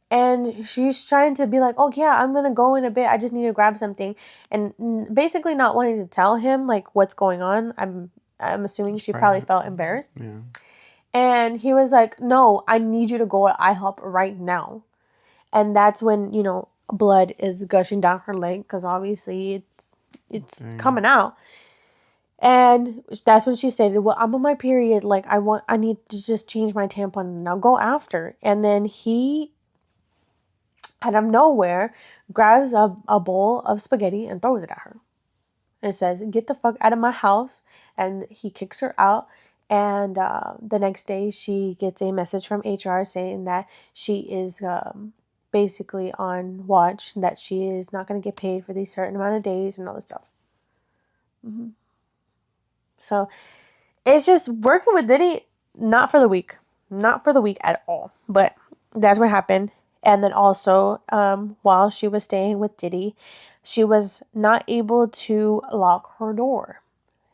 And she's trying to be like, oh yeah, I'm gonna go in a bit, I just need to grab something, and basically not wanting to tell him like what's going on. I'm assuming she probably felt embarrassed. Yeah. And he was like, no, I need you to go at IHOP right now. And that's when, blood is gushing down her leg because obviously it's coming out. And that's when she stated, well, I'm on my period. Like, I need to just change my tampon and I'll go after. And then he, out of nowhere, grabs a bowl of spaghetti and throws it at her. It says, get the fuck out of my house. And he kicks her out. And the next day, she gets a message from HR saying that she is basically on watch, that she is not going to get paid for these certain amount of days and all this stuff. Mm-hmm. So it's just working with Diddy, not for the weak at all. But that's what happened. And then also, while she was staying with Diddy, she was not able to lock her door.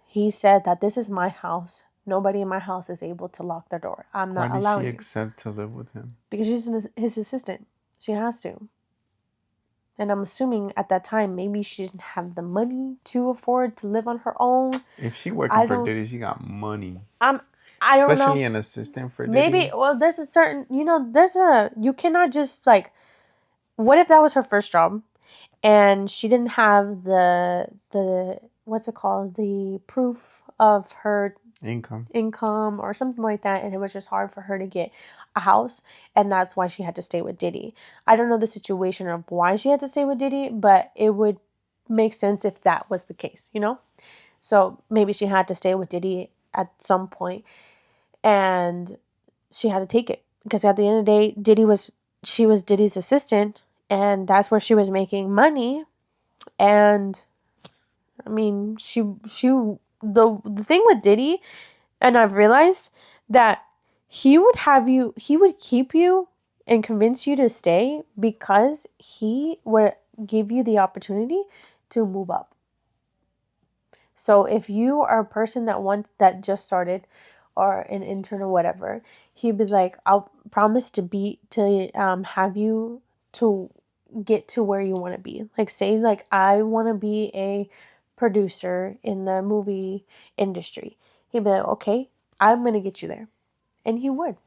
He said that this is my house. Nobody in my house is able to lock their door. I'm not allowing you. Why did she accept to live with him? Because she's his assistant. She has to. And I'm assuming at that time, maybe she didn't have the money to afford to live on her own. If she working for Diddy, she got money. I don't know. Especially an assistant for Diddy. Maybe, well, there's a certain, you cannot just like, what if that was her first job and she didn't have the what's it called? The proof of her income or something like that, and it was just hard for her to get a house, and that's why she had to stay with Diddy. I don't know the situation of why she had to stay with Diddy, but it would make sense if that was the case, So maybe she had to stay with Diddy at some point, and she had to take it because at the end of the day, she was Diddy's assistant, and that's where she was making money. And I mean, the thing with Diddy, and I've realized that he would keep you and convince you to stay because he would give you the opportunity to move up. So if you are a person that just started or an intern or whatever, he'd be like, I'll promise to have you to get to where you want to be. Like, say like I want to be a producer in the movie industry. He'd be like, okay, I'm going to get you there. And he would.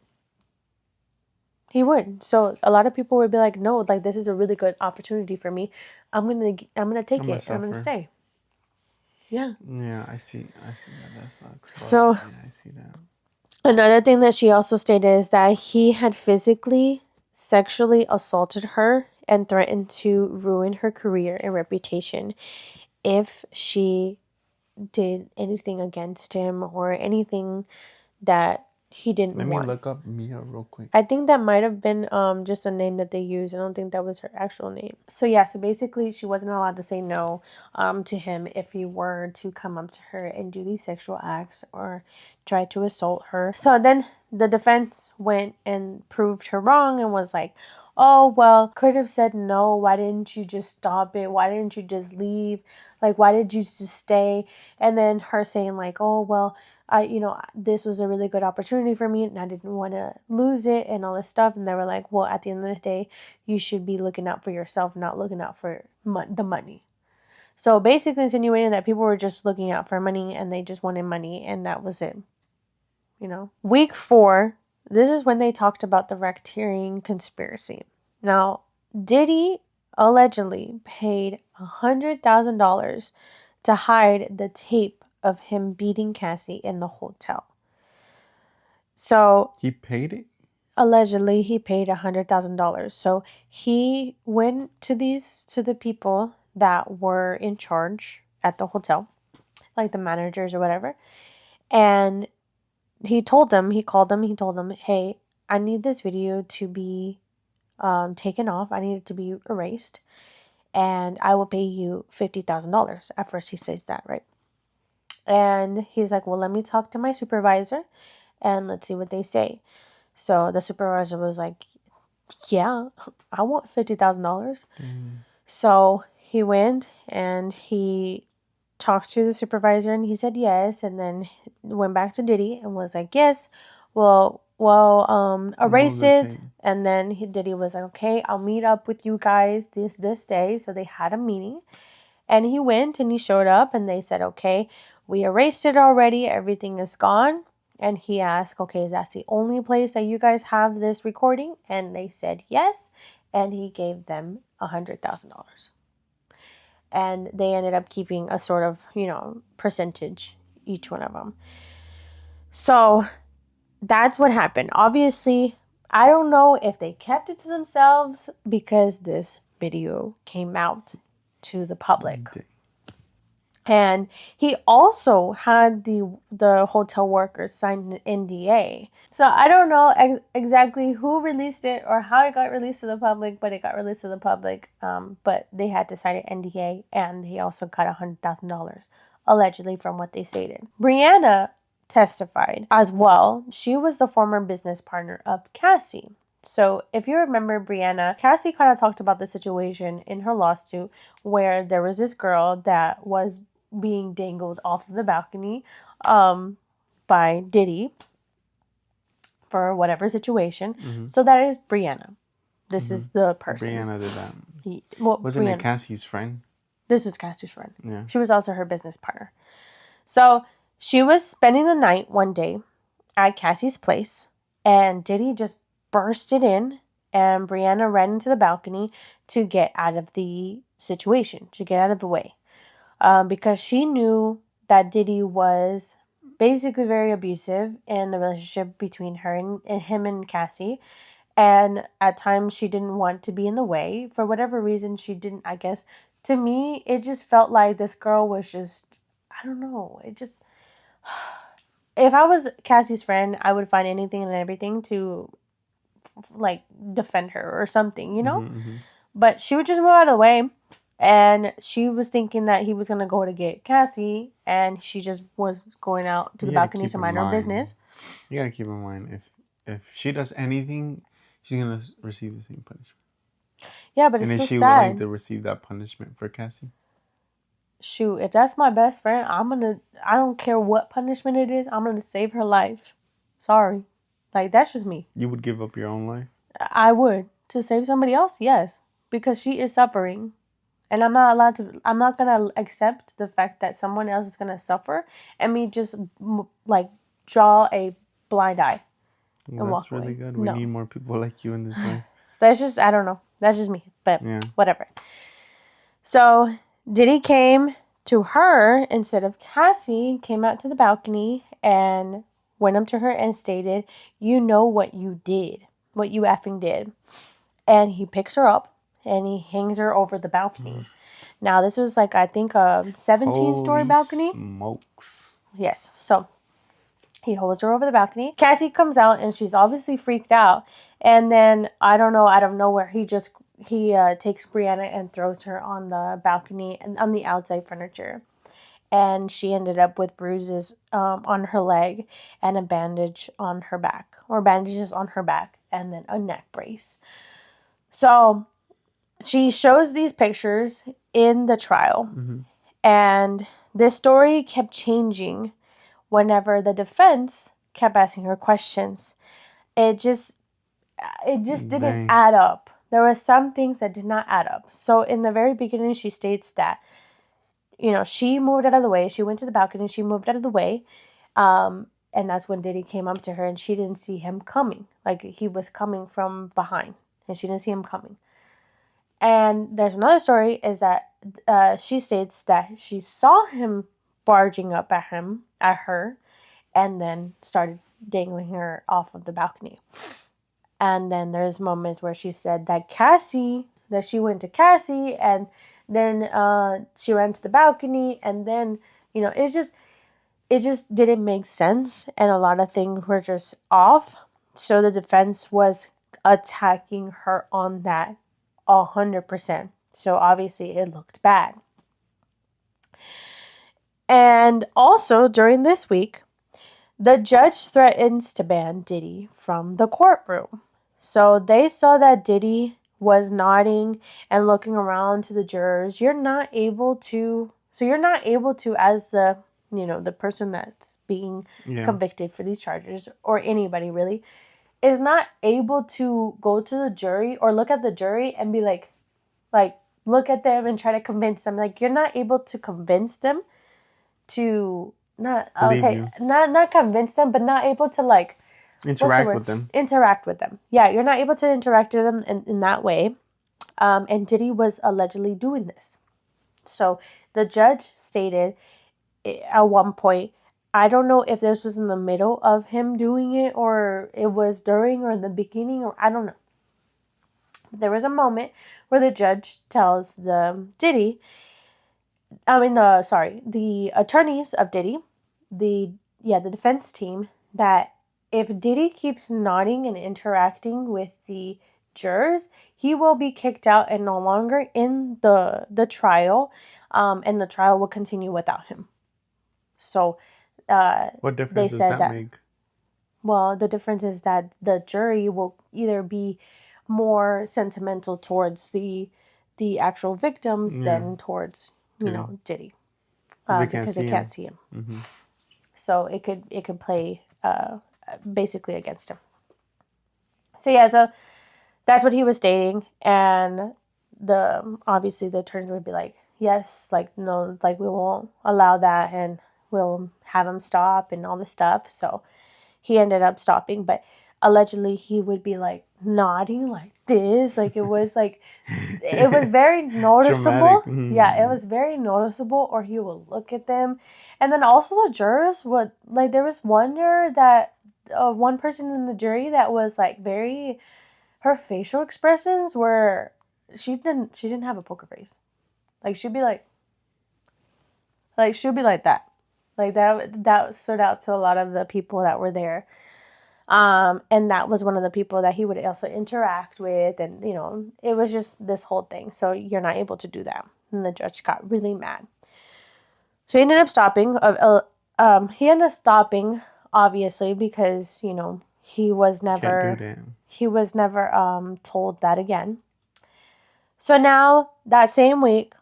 So a lot of people would be like, no, like this is a really good opportunity for me. I'm going to take it. I'm going to stay. Yeah. Yeah, I see that. That sucks. So yeah, I see that. Another thing that she also stated is that he had physically, sexually assaulted her and threatened to ruin her career and reputation if she did anything against him or anything that he didn't want. Let me look up Mia real quick. I think that might have been just a name that they used. I don't think that was her actual name. So yeah, so basically she wasn't allowed to say no to him if he were to come up to her and do these sexual acts or try to assault her. So then the defense went and proved her wrong and was like, oh, well, could have said no. Why didn't you just stop it? Why didn't you just leave? Like, why did you just stay? And then her saying like, oh, well, this was a really good opportunity for me and I didn't want to lose it and all this stuff. And they were like, well, at the end of the day, you should be looking out for yourself, not looking out for the money. So basically insinuating that people were just looking out for money and they just wanted money and that was it. Week 4, this is when they talked about the racketeering conspiracy. Now, Diddy allegedly paid $100,000 to hide the tape of him beating Cassie in the hotel. So he paid it? Allegedly, he paid $100,000. So he went to the people that were in charge at the hotel, like the managers or whatever, and he called them, he told them, hey, I need this video to be taken off. I need it to be erased. and I will pay you $50,000. At first he says that, right? And he's like, well, let me talk to my supervisor and let's see what they say. So the supervisor was like, yeah, I want $50,000. So he went and he talked to the supervisor and he said yes, and then went back to Diddy and was like, yes, well, erase it. And then Diddy was like, okay, I'll meet up with you guys this day. So they had a meeting, and he went and he showed up, and they said, okay, we erased it already, everything is gone. And he asked, okay, is that the only place that you guys have this recording? And they said yes, and he gave them $100,000. And they ended up keeping a sort of, percentage, each one of them. So that's what happened. Obviously, I don't know if they kept it to themselves because this video came out to the public. And he also had the hotel workers sign an NDA. So I don't know exactly who released it or how it got released to the public, but it got released to the public. But they had to sign an NDA, and he also got $100,000, allegedly, from what they stated. Brianna testified as well. She was the former business partner of Cassie. So if you remember Brianna, Cassie kind of talked about the situation in her lawsuit where there was this girl that was being dangled off of the balcony by Diddy for whatever situation. Mm-hmm. So that is Brianna. This is the person. Brianna did that. Wasn't it Cassie's friend? This was Cassie's friend. Yeah. She was also her business partner. So she was spending the night one day at Cassie's place, and Diddy just bursted in, and Brianna ran into the balcony to get out of the situation, to get out of the way. Because she knew that Diddy was basically very abusive in the relationship between her and him and Cassie. And at times she didn't want to be in the way. For whatever reason, she didn't, I guess. To me, it just felt like this girl was just, I don't know. It just, if I was Cassie's friend, I would find anything and everything to, like, defend her or something, Mm-hmm. But she would just move out of the way. And she was thinking that he was going to go to get Cassie, and she just was going out to the balcony to mind her business. You got to keep in mind, if she does anything, she's going to receive the same punishment. Yeah, but it's so sad. And is she willing to receive that punishment for Cassie? Shoot, if that's my best friend, I don't care what punishment it is, I'm going to save her life. Sorry. Like, that's just me. You would give up your own life? I would. To save somebody else, yes. Because she is suffering. And I'm not going to accept the fact that someone else is going to suffer and me just, like, draw a blind eye and walk away. That's really good. We need more people like you in this life. That's just, I don't know. That's just me. But whatever. So Diddy came to her instead of Cassie, came out to the balcony and went up to her and stated, you know what you did, what you effing did. And he picks her up and he hangs her over the balcony. Now, this was like, I think, a 17-story balcony. Smokes. Yes. So he holds her over the balcony. Cassie comes out and she's obviously freaked out. And then, I don't know, out of nowhere, he takes Brianna and throws her on the balcony and on the outside furniture. And she ended up with bruises on her leg and a bandage on her back, or bandages on her back, and then a neck brace. So she shows these pictures in the trial. Mm-hmm. And this story kept changing whenever the defense kept asking her questions. It just didn't add up. There were some things that did not add up. So in the very beginning, she states that, she moved out of the way. She went to the balcony. She moved out of the way. And that's when Diddy came up to her and she didn't see him coming. Like, he was coming from behind and she didn't see him coming. And there's another story is that she states that she saw him barging up at her, and then started dangling her off of the balcony. And then there's moments where she said that she went to Cassie, and then she ran to the balcony, and then, it just didn't make sense, and a lot of things were just off. So the defense was attacking her on that 100%. So obviously it looked bad. And also during this week, the judge threatens to ban Diddy from the courtroom. So they saw that Diddy was nodding and looking around to the jurors. You're not able to, as the, the person that's being convicted for these charges, or anybody really, is not able to go to the jury or look at the jury and be like look at them and try to convince them. Like, you're not able to convince them to not convince them, but not able to like interact with them. Interact with them. Yeah, you're not able to interact with them in that way. And Diddy was allegedly doing this. So the judge stated at one point, I don't know if this was in the middle of him doing it or it was during or in the beginning, or I don't know. There was a moment where the judge tells the attorneys of Diddy, the defense team, that if Diddy keeps nodding and interacting with the jurors, he will be kicked out and no longer in the trial, and the trial will continue without him. So, what difference does that make? Well, the difference is that the jury will either be more sentimental towards the actual victims than towards Diddy, because they can't see him. Mm-hmm. So it could play basically against him. So yeah, so that's what he was stating, and obviously the attorney would be like, yes, like no, like we won't allow that, and we'll have him stop and all this stuff. So he ended up stopping, but allegedly he would be like nodding like this, like it was very noticeable. Yeah, it was very noticeable. Or he would look at them, and then also the jurors would like. There was one juror that one person in the jury that was like very. Her facial expressions were she didn't have a poker face, like she'd be like that. Like that stood out to a lot of the people that were there. And that was one of the people that he would also interact with. And, it was just this whole thing. So you're not able to do that. And the judge got really mad. So he ended up stopping. Obviously, because, he was never told that again. So now that same week,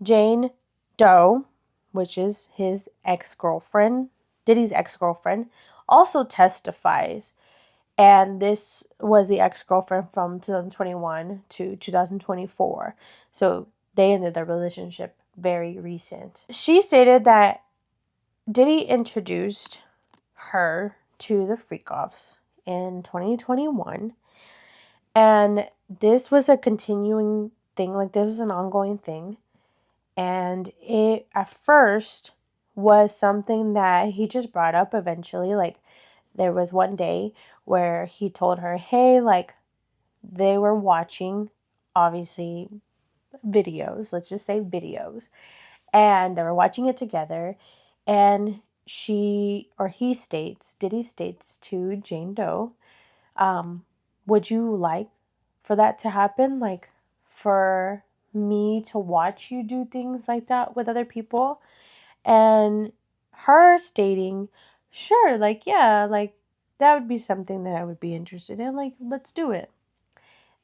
Jane Doe, which is his ex-girlfriend, Diddy's ex-girlfriend, also testifies. And this was the ex-girlfriend from 2021 to 2024. So they ended their relationship very recent. She stated that Diddy introduced her to the freak-offs in 2021. And this was a continuing thing. Like, this was an ongoing thing. And it, at first, was something that he just brought up eventually. Like, there was one day where he told her, hey, like, they were watching, obviously, videos. Let's just say videos. And they were watching it together. And Diddy states to Jane Doe, would you like for that to happen? Like, for me to watch you do things like that with other people? And her stating, sure, like, yeah, like, that would be something that I would be interested in. Like, let's do it.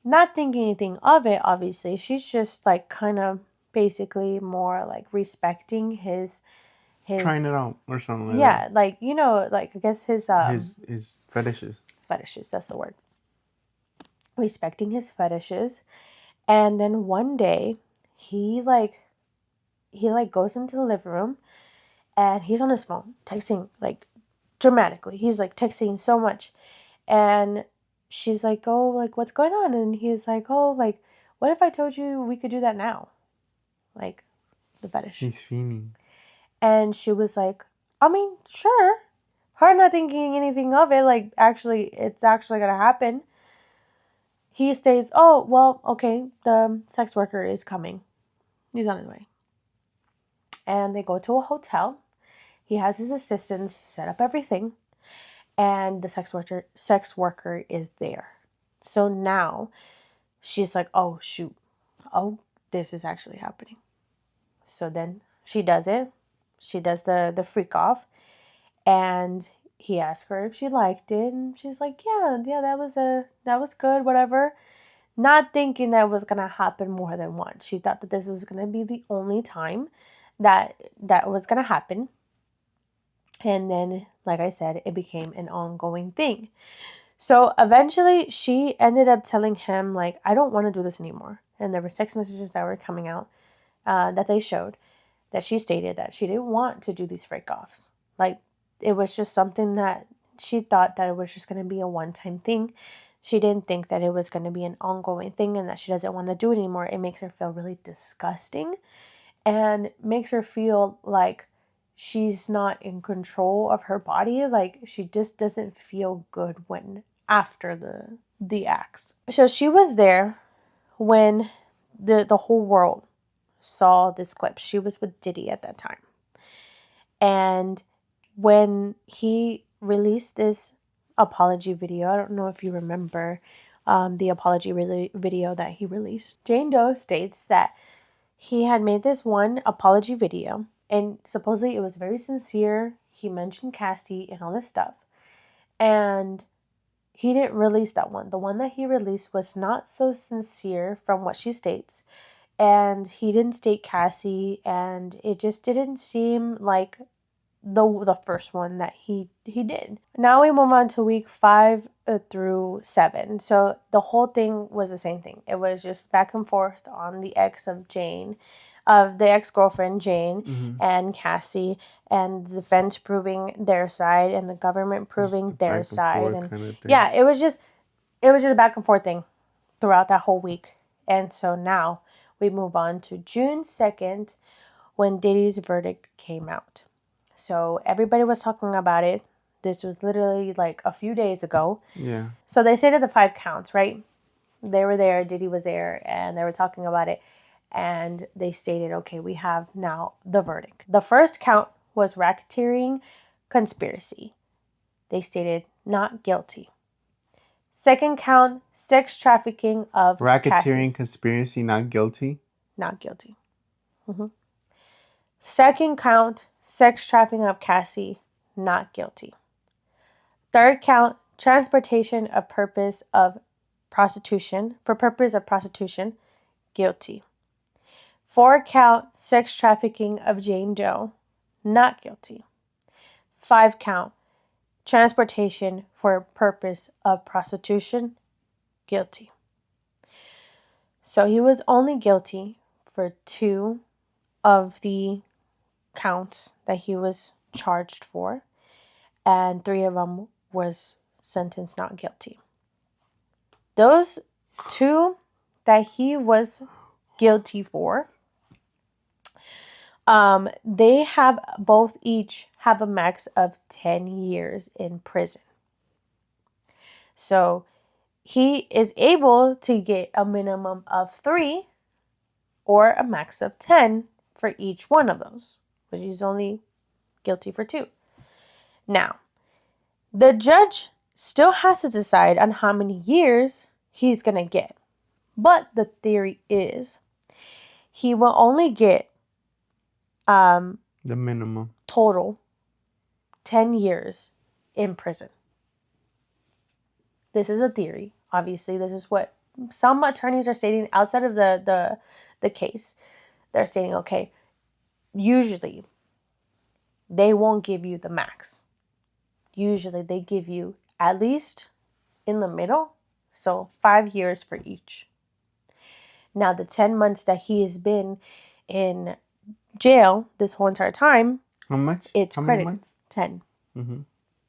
Not thinking anything of it, obviously. She's just, like, kind of basically more, like, respecting his trying it out or something like that. Yeah, like, like, I guess his fetishes. Fetishes, that's the word. Respecting his fetishes. And then one day, he goes into the living room, and he's on his phone, texting, like, dramatically. He's, like, texting so much. And she's like, oh, like, what's going on? And he's like, oh, like, what if I told you we could do that now? Like, the fetish. He's fiending. And she was like, I mean, sure. Her not thinking anything of it, like, it's actually going to happen. He states, oh, well, okay, the sex worker is coming. He's on his way. And they go to a hotel. He has his assistants set up everything. And the sex worker is there. So now she's like, oh, shoot. Oh, this is actually happening. So then she does it. She does the freak off. And he asked her if she liked it. And she's like, yeah, that was good, whatever. Not thinking that it was going to happen more than once. She thought that this was going to be the only time that was going to happen. And then, like I said, it became an ongoing thing. So eventually she ended up telling him, like, I don't want to do this anymore. And there were text messages that were coming out that they showed that she stated that she didn't want to do these freak-offs. Like, it was just something that she thought that it was just going to be a one-time thing. She didn't think that it was going to be an ongoing thing and that she doesn't want to do it anymore. It makes her feel really disgusting and makes her feel like she's not in control of her body. Like, she just doesn't feel good when after the acts. So she was there when the whole world saw this clip. She was with Diddy at that time. And when he released this apology video, I don't know if you remember the apology video that he released. Jane Doe states that he had made this one apology video, and supposedly it was very sincere. He mentioned Cassie and all this stuff. And he didn't release that one. The one that he released was not so sincere from what she states. And he didn't state Cassie, and it just didn't seem like the first one that he did. Now we move on to week 5 through 7. So the whole thing was the same thing. It was just back and forth on the ex-girlfriend Jane and Cassie, and the defense proving their side and the government proving their side. And kind of yeah, it was just a back and forth thing throughout that whole week. And so now we move on to June 2nd when Diddy's verdict came out. So everybody was talking about it. This was literally like a few days ago. Yeah. So they stated the 5 counts, right? They were there, Diddy was there, and they were talking about it. And they stated, okay, we have now the verdict. The first count was racketeering conspiracy. They stated not guilty. Second count, sex trafficking of racketeering conspiracy, not guilty? Not guilty. Second count, sex trafficking of Cassie, not guilty. Third count, transportation of purpose of prostitution, for purpose of prostitution, guilty. 4 count, sex trafficking of Jane Doe, not guilty. 5 count, transportation for purpose of prostitution, guilty. So he was only guilty for 2 of the counts that he was charged for, and 3 of them was sentenced not guilty. Those 2 that he was guilty for, they have each have a max of 10 years in prison. So he is able to get a minimum of 3 or a max of 10 for each one of those, but he's only guilty for 2. Now, the judge still has to decide on how many years he's going to get. But the theory is he will only get the minimum total 10 years in prison. This is a theory. Obviously, this is what some attorneys are stating outside of the case. They're saying, okay, usually they won't give you the max. Usually they give you at least in the middle, so 5 years for each. Now, the 10 months that he has been in jail this whole entire time, how much? It's how credited. Many months? 10. Mm-hmm.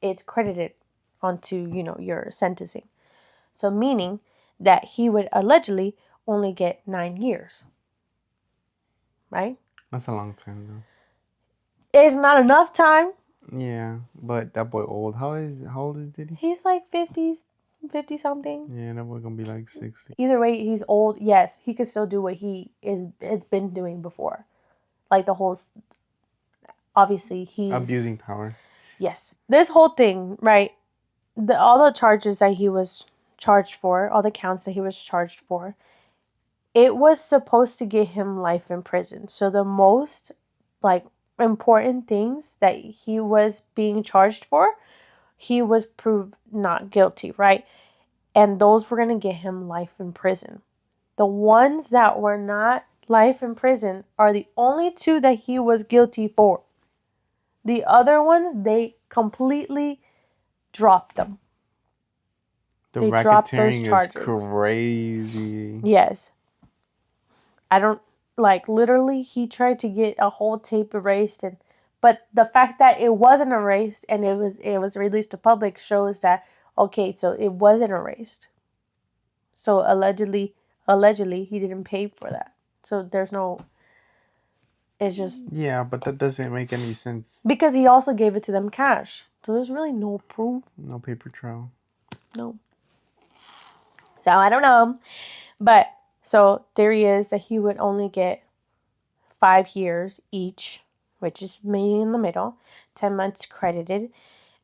It's credited onto, your sentencing. So meaning that he would allegedly only get 9 years. Right? That's a long time, though. It's not enough time. Yeah, but that boy old. How old is Diddy? He's like 50 something. Yeah, that boy gonna be like 60. Either way, he's old. Yes, he can still do what has been doing before. Like the whole, obviously he's abusing power. Yes. This whole thing, right? All the charges that he was charged for, all the counts that he was charged for, it was supposed to get him life in prison. So the most like important things that he was being charged for, he was proved not guilty, right? And those were going to get him life in prison. The ones that were not life in prison are the only two that he was guilty for. The other ones, they completely dropped them. The They dropped those racketeering is charges. crazy. Yes. I don't, like, literally, he tried to get a whole tape erased, but the fact that it wasn't erased and it was released to public shows that, okay, so it wasn't erased. So allegedly, he didn't pay for that. So there's no, it's just... Yeah, but that doesn't make any sense. Because he also gave it to them cash. So there's really no proof. No paper trail. No. So I don't know. But so theory is that he would only get 5 years each, which is me in the middle, 10 months credited,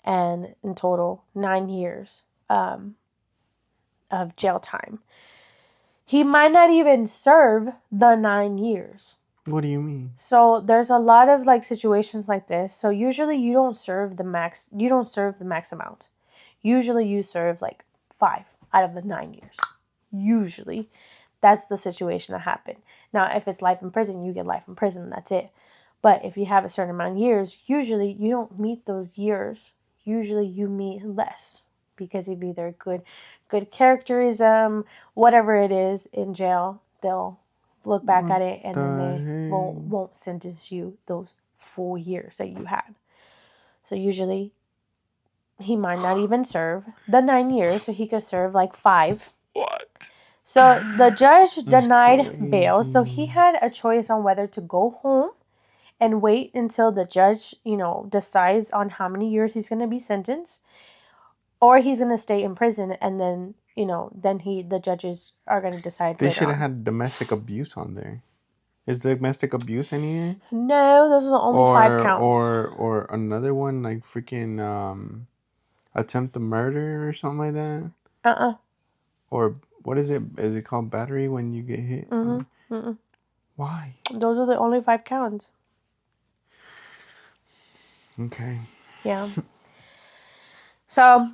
and in total 9 years of jail time. He might not even serve the 9 years. What do you mean? So there's a lot of like situations like this. So usually you don't serve the max amount. Usually you serve like 5 out of the 9 years. Usually that's the situation that happened. Now, if it's life in prison, you get life in prison. That's it. But if you have a certain amount of years, usually you don't meet those years. Usually you meet less because of either good characterism, whatever it is in jail. They'll look back at it and then they won't sentence you those full years that you had. So usually he might not even serve the 9 years, so he could serve like 5. What? So the judge denied bail, so he had a choice on whether to go home and wait until the judge, decides on how many years he's going to be sentenced, or he's going to stay in prison, and then, the judges are going to decide. They should have had domestic abuse on there. Is domestic abuse in here? No, those are the only 5 counts. Or another one like freaking attempt to murder or something like that. Or what is it? Is it called battery when you get hit? Why? Those are the only 5 counts. Okay. Yeah. So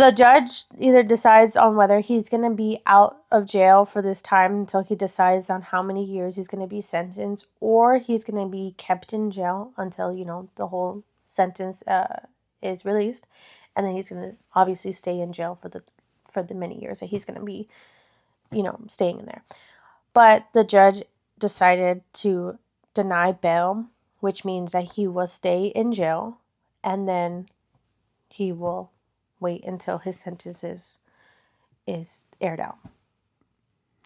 the judge either decides on whether he's going to be out of jail for this time until he decides on how many years he's going to be sentenced, or he's going to be kept in jail until, the whole sentence is released. And then he's going to obviously stay in jail for the many years that he's going to be, staying in there. But the judge decided to deny bail, which means that he will stay in jail and then he will wait until his sentence is aired out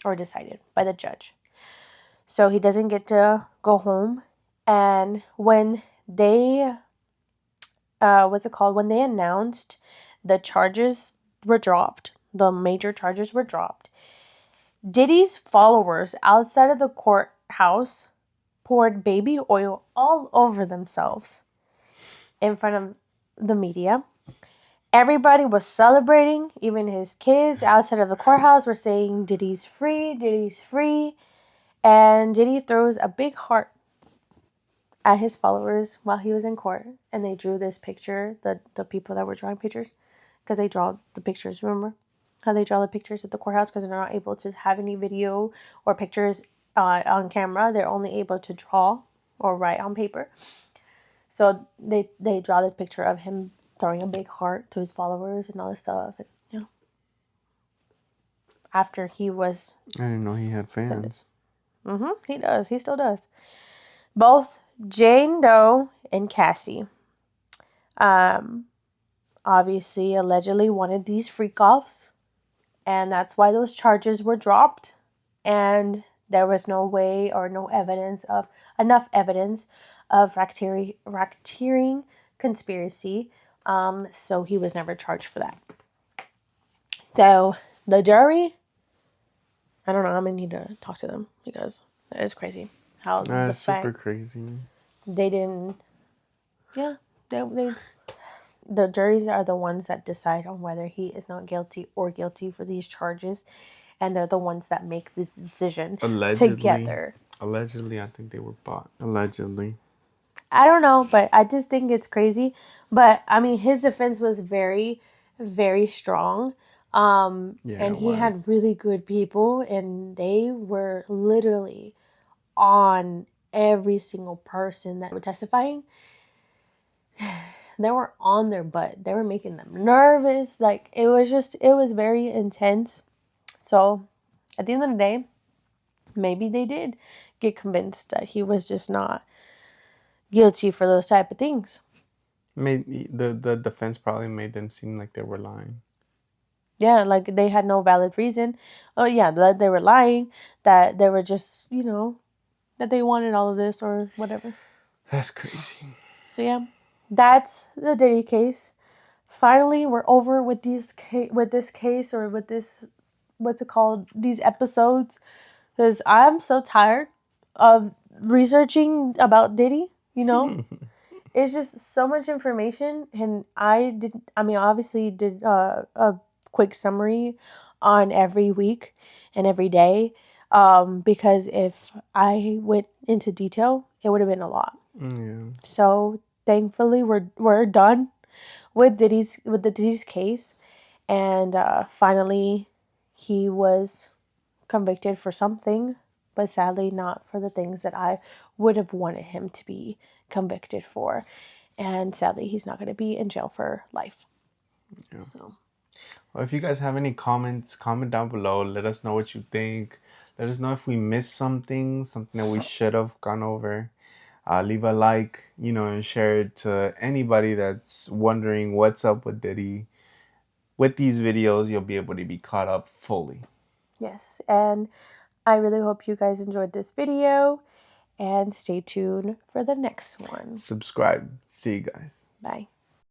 or decided by the judge. So he doesn't get to go home. And when they, when they announced the charges were dropped, the major charges were dropped, Diddy's followers outside of the courthouse poured baby oil all over themselves in front of the media. Everybody was celebrating. Even his kids outside of the courthouse were saying, Diddy's free, Diddy's free. And Diddy throws a big heart at his followers while he was in court. And they drew this picture, the people that were drawing pictures, because they draw the pictures, remember? How they draw the pictures at the courthouse because they're not able to have any video or pictures on camera. They're only able to draw or write on paper. So they draw this picture of him throwing a big heart to his followers and all this stuff. And, after he was... I didn't know he had fans. He does. He still does. Both Jane Doe and Cassie obviously allegedly wanted these freak-offs. And that's why those charges were dropped. And there was no way or enough evidence of racketeering conspiracy. So he was never charged for that. So the jury, I don't know, I'm going to need to talk to them because that is crazy. How That's super crazy. They didn't, the juries are the ones that decide on whether he is not guilty or guilty for these charges. and they're the ones that make this decision Allegedly. together. Allegedly, I think they were bought. Allegedly. I don't know, but I just think it's crazy. But I mean, his defense was very, very strong. And he had really good people, and they were literally on every single person that were testifying. They were on their butt. They were making them nervous. Like, it was very intense. So at the end of the day, maybe they did get convinced that he was just not guilty for those type of things. The defense probably made them seem like they were lying. Yeah, like they had no valid reason. Oh yeah, that they were lying, that they were just, that they wanted all of this or whatever. That's crazy. So yeah, that's the Diddy case. Finally, we're over with this case or with this, what's it called, these episodes, because I'm so tired of researching about Diddy, It's just so much information, and obviously did a quick summary on every week and every day, because if I went into detail, it would have been a lot. Yeah. So thankfully, we're done with the Diddy's case, and finally, he was convicted for something, but sadly not for the things that I would have wanted him to be convicted for. And sadly, he's not going to be in jail for life. Yeah. So, well, if you guys have any comments, comment down below. Let us know what you think. Let us know if we missed something that we should have gone over. Leave a like, and share it to anybody that's wondering what's up with Diddy. With these videos, you'll be able to be caught up fully. Yes, and I really hope you guys enjoyed this video, and stay tuned for the next one. Subscribe. See you guys. Bye.